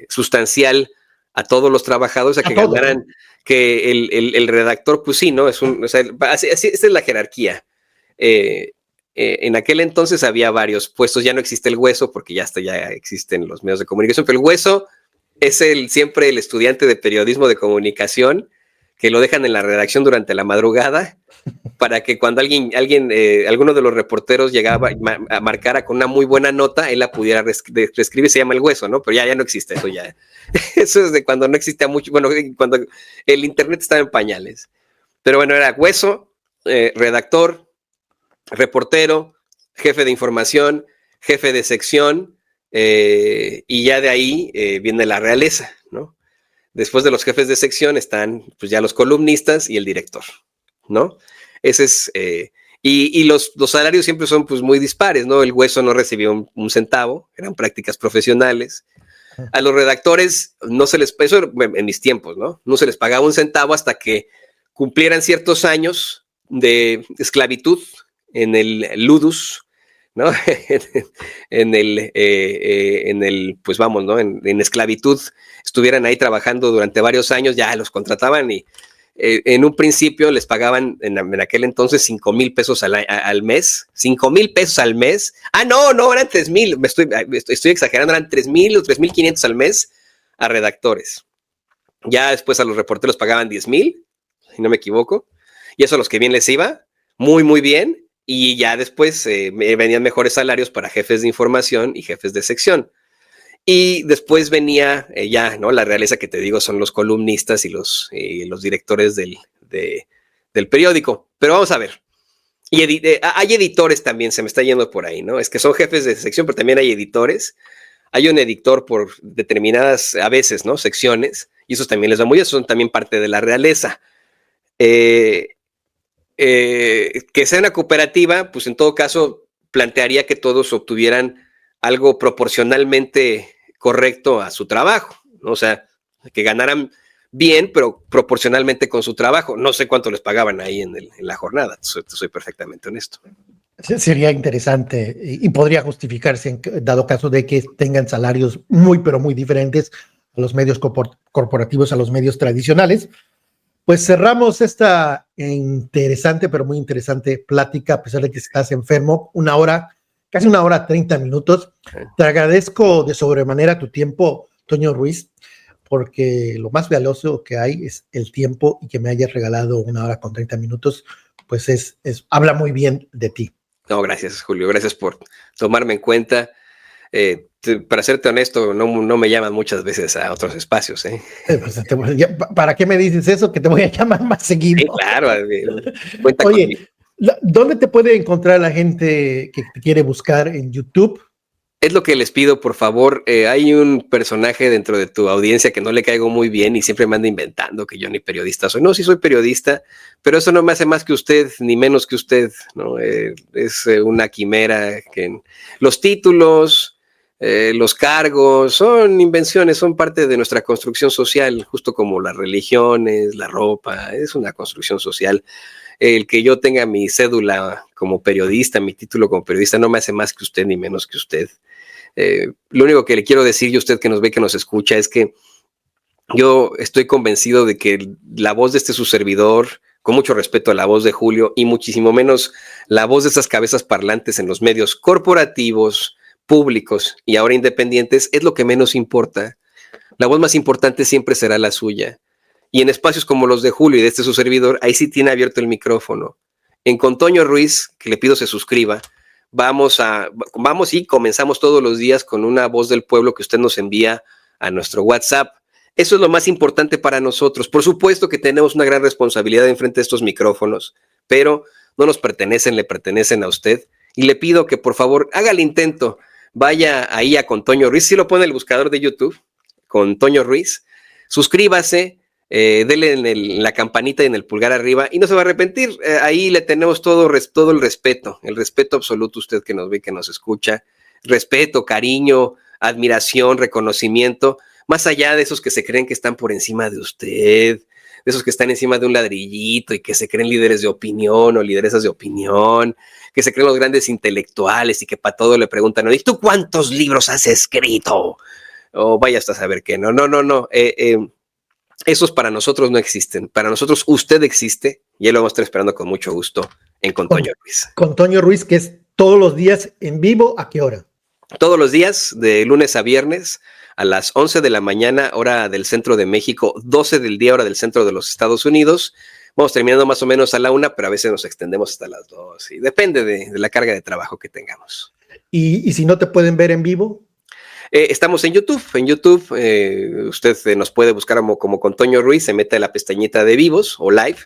sustancial a todos los trabajadores, a que ganaran, ¿no? Que el redactor, pues sí, ¿no? O sea, esa es la jerarquía. En aquel entonces había varios puestos, ya no existe el Hueso porque ya existen los medios de comunicación, pero el Hueso es siempre el estudiante de periodismo de comunicación que lo dejan en la redacción durante la madrugada para que cuando alguno de los reporteros llegaba a marcara con una muy buena nota, él la pudiera reescribir. Se llama el Hueso, ¿no? Pero ya no existe eso ya. Eso es de cuando no existía mucho, bueno, cuando el internet estaba en pañales. Pero bueno, era Hueso, redactor, reportero, jefe de información, jefe de sección, y ya de ahí viene la realeza, ¿no? Después de los jefes de sección están pues ya los columnistas y el director, ¿no? Ese es, y los salarios siempre son pues muy dispares, ¿no? El Hueso no recibió un centavo, eran prácticas profesionales. A los redactores no se les, eso en mis tiempos, ¿no? No se les pagaba un centavo hasta que cumplieran ciertos años de esclavitud en el ludus, ¿no? Pues vamos, ¿no? En esclavitud, estuvieran ahí trabajando durante varios años, ya los contrataban y en un principio les pagaban en aquel entonces 5,000 pesos al mes. 5,000 pesos al mes. No, eran 3,000. Estoy exagerando, eran 3,000 o 3,500 al mes a redactores. Ya después a los reporteros pagaban 10,000, si no me equivoco. Y eso a los que bien les iba, muy, muy bien. Y ya después venían mejores salarios para jefes de información y jefes de sección. Y después venía ya, ¿no? La realeza que te digo son los columnistas y los directores del periódico. Pero vamos a ver. Y hay editores también, se me está yendo por ahí, ¿no? Es que son jefes de sección, pero también hay editores. Hay un editor por determinadas, a veces, ¿no? Secciones. Y esos también les va muy bien, son también parte de la realeza. Que sea una cooperativa, pues en todo caso plantearía que todos obtuvieran algo proporcionalmente correcto a su trabajo, ¿no? O sea, que ganaran bien, pero proporcionalmente con su trabajo. No sé cuánto les pagaban ahí en la jornada, soy perfectamente honesto. Sería interesante y podría justificarse dado caso de que tengan salarios muy, pero muy diferentes a los medios corporativos, a los medios tradicionales. Pues cerramos esta interesante, pero muy interesante plática, a pesar de que estás enfermo, casi 1 hora 30 minutos. Te agradezco de sobremanera tu tiempo, Toño Ruiz, porque lo más valioso que hay es el tiempo, y que me hayas regalado 1 hora con 30 minutos, pues habla muy bien de ti. No, gracias, Julio, gracias por tomarme en cuenta. Para serte honesto, no me llaman muchas veces a otros espacios. Pues, ¿para qué me dices eso? Que te voy a llamar más seguido. Sí, claro. Cuenta Oye, conmigo. ¿Dónde te puede encontrar la gente que te quiere buscar en YouTube? Es lo que les pido, por favor. Hay un personaje dentro de tu audiencia que no le caigo muy bien y siempre me anda inventando que yo ni periodista soy. No, sí soy periodista, pero eso no me hace más que usted, ni menos que usted, ¿no? Es una quimera que los títulos, los cargos, son invenciones, son parte de nuestra construcción social, justo como las religiones, la ropa, es una construcción social. El que yo tenga mi cédula como periodista, mi título como periodista, no me hace más que usted ni menos que usted. Lo único que le quiero decir, y usted que nos ve, que nos escucha, es que yo estoy convencido de que la voz de su servidor, con mucho respeto a la voz de Julio, y muchísimo menos la voz de esas cabezas parlantes en los medios corporativos, públicos y ahora independientes, es lo que menos importa. La voz más importante siempre será la suya. Y en espacios como los de Julio y de su servidor, ahí sí tiene abierto el micrófono. Con Toño Ruiz, que le pido se suscriba, vamos y comenzamos todos los días con una voz del pueblo que usted nos envía a nuestro WhatsApp. Eso es lo más importante para nosotros. Por supuesto que tenemos una gran responsabilidad enfrente de estos micrófonos, pero no nos pertenecen, le pertenecen a usted. Y le pido que por favor haga el intento, vaya ahí a Con Toño Ruiz, si lo pone en el buscador de YouTube, Con Toño Ruiz, suscríbase, dele en la campanita y en el pulgar arriba y no se va a arrepentir. Ahí le tenemos todo el respeto absoluto, usted que nos ve, que nos escucha, respeto, cariño, admiración, reconocimiento, más allá de esos que se creen que están por encima de usted, de esos que están encima de un ladrillito y que se creen líderes de opinión o lideresas de opinión, que se creen los grandes intelectuales y que para todo le preguntan, ¿y tú cuántos libros has escrito? O vaya hasta saber qué, no. Esos para nosotros no existen. Para nosotros usted existe y él lo vamos a estar esperando con mucho gusto Con Toño Ruiz. Con Toño Ruiz, que es todos los días en vivo, ¿a qué hora? Todos los días, de lunes a viernes, a las 11 de la mañana, hora del centro de México, 12 del día, hora del centro de los Estados Unidos. Vamos terminando más o menos a la 1, pero a veces nos extendemos hasta las 2. Y depende de la carga de trabajo que tengamos. ¿Y si no te pueden ver en vivo? Estamos en YouTube. En YouTube usted nos puede buscar como Con Toño Ruiz, se mete a la pestañita de vivos o live,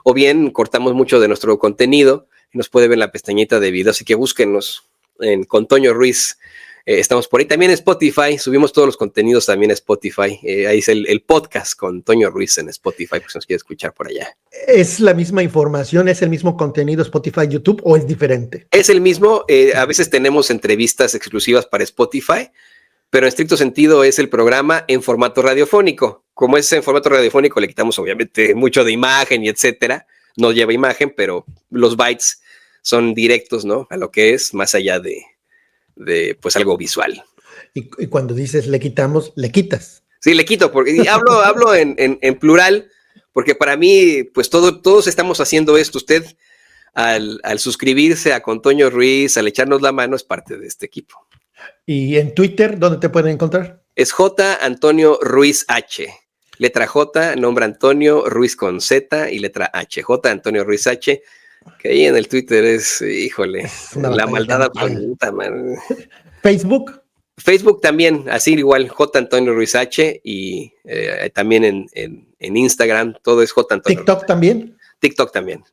o bien cortamos mucho de nuestro contenido y nos puede ver en la pestañita de video, así que búsquenos en Con Toño Ruiz. Estamos por ahí también en Spotify, subimos todos los contenidos también a Spotify. Ahí es el podcast Con Toño Ruiz en Spotify, pues si nos quiere escuchar por allá. ¿Es la misma información, es el mismo contenido Spotify, YouTube o es diferente? Es el mismo, a veces tenemos entrevistas exclusivas para Spotify, pero en estricto sentido es el programa en formato radiofónico. Como es en formato radiofónico, le quitamos obviamente mucho de imagen y etcétera. No lleva imagen, pero los bytes son directos, ¿no? A lo que es, más allá de pues algo visual. Y cuando dices le quitamos, le quitas. Sí, le quito, porque y hablo en plural, porque para mí, pues todos estamos haciendo esto. Usted, al suscribirse a Con Toño Ruiz, al echarnos la mano, es parte de este equipo. Y en Twitter, ¿dónde te pueden encontrar? Es J. Antonio Ruiz H. Letra J, nombre Antonio, Ruiz con Z y letra H. J. Antonio Ruiz H. Que ahí en el Twitter es, híjole, Es una la batalla maldad campal. absoluta, man. Facebook. Facebook también, así igual, J. Antonio Ruiz H. Y también en Instagram, todo es J. Antonio. TikTok también. TikTok también.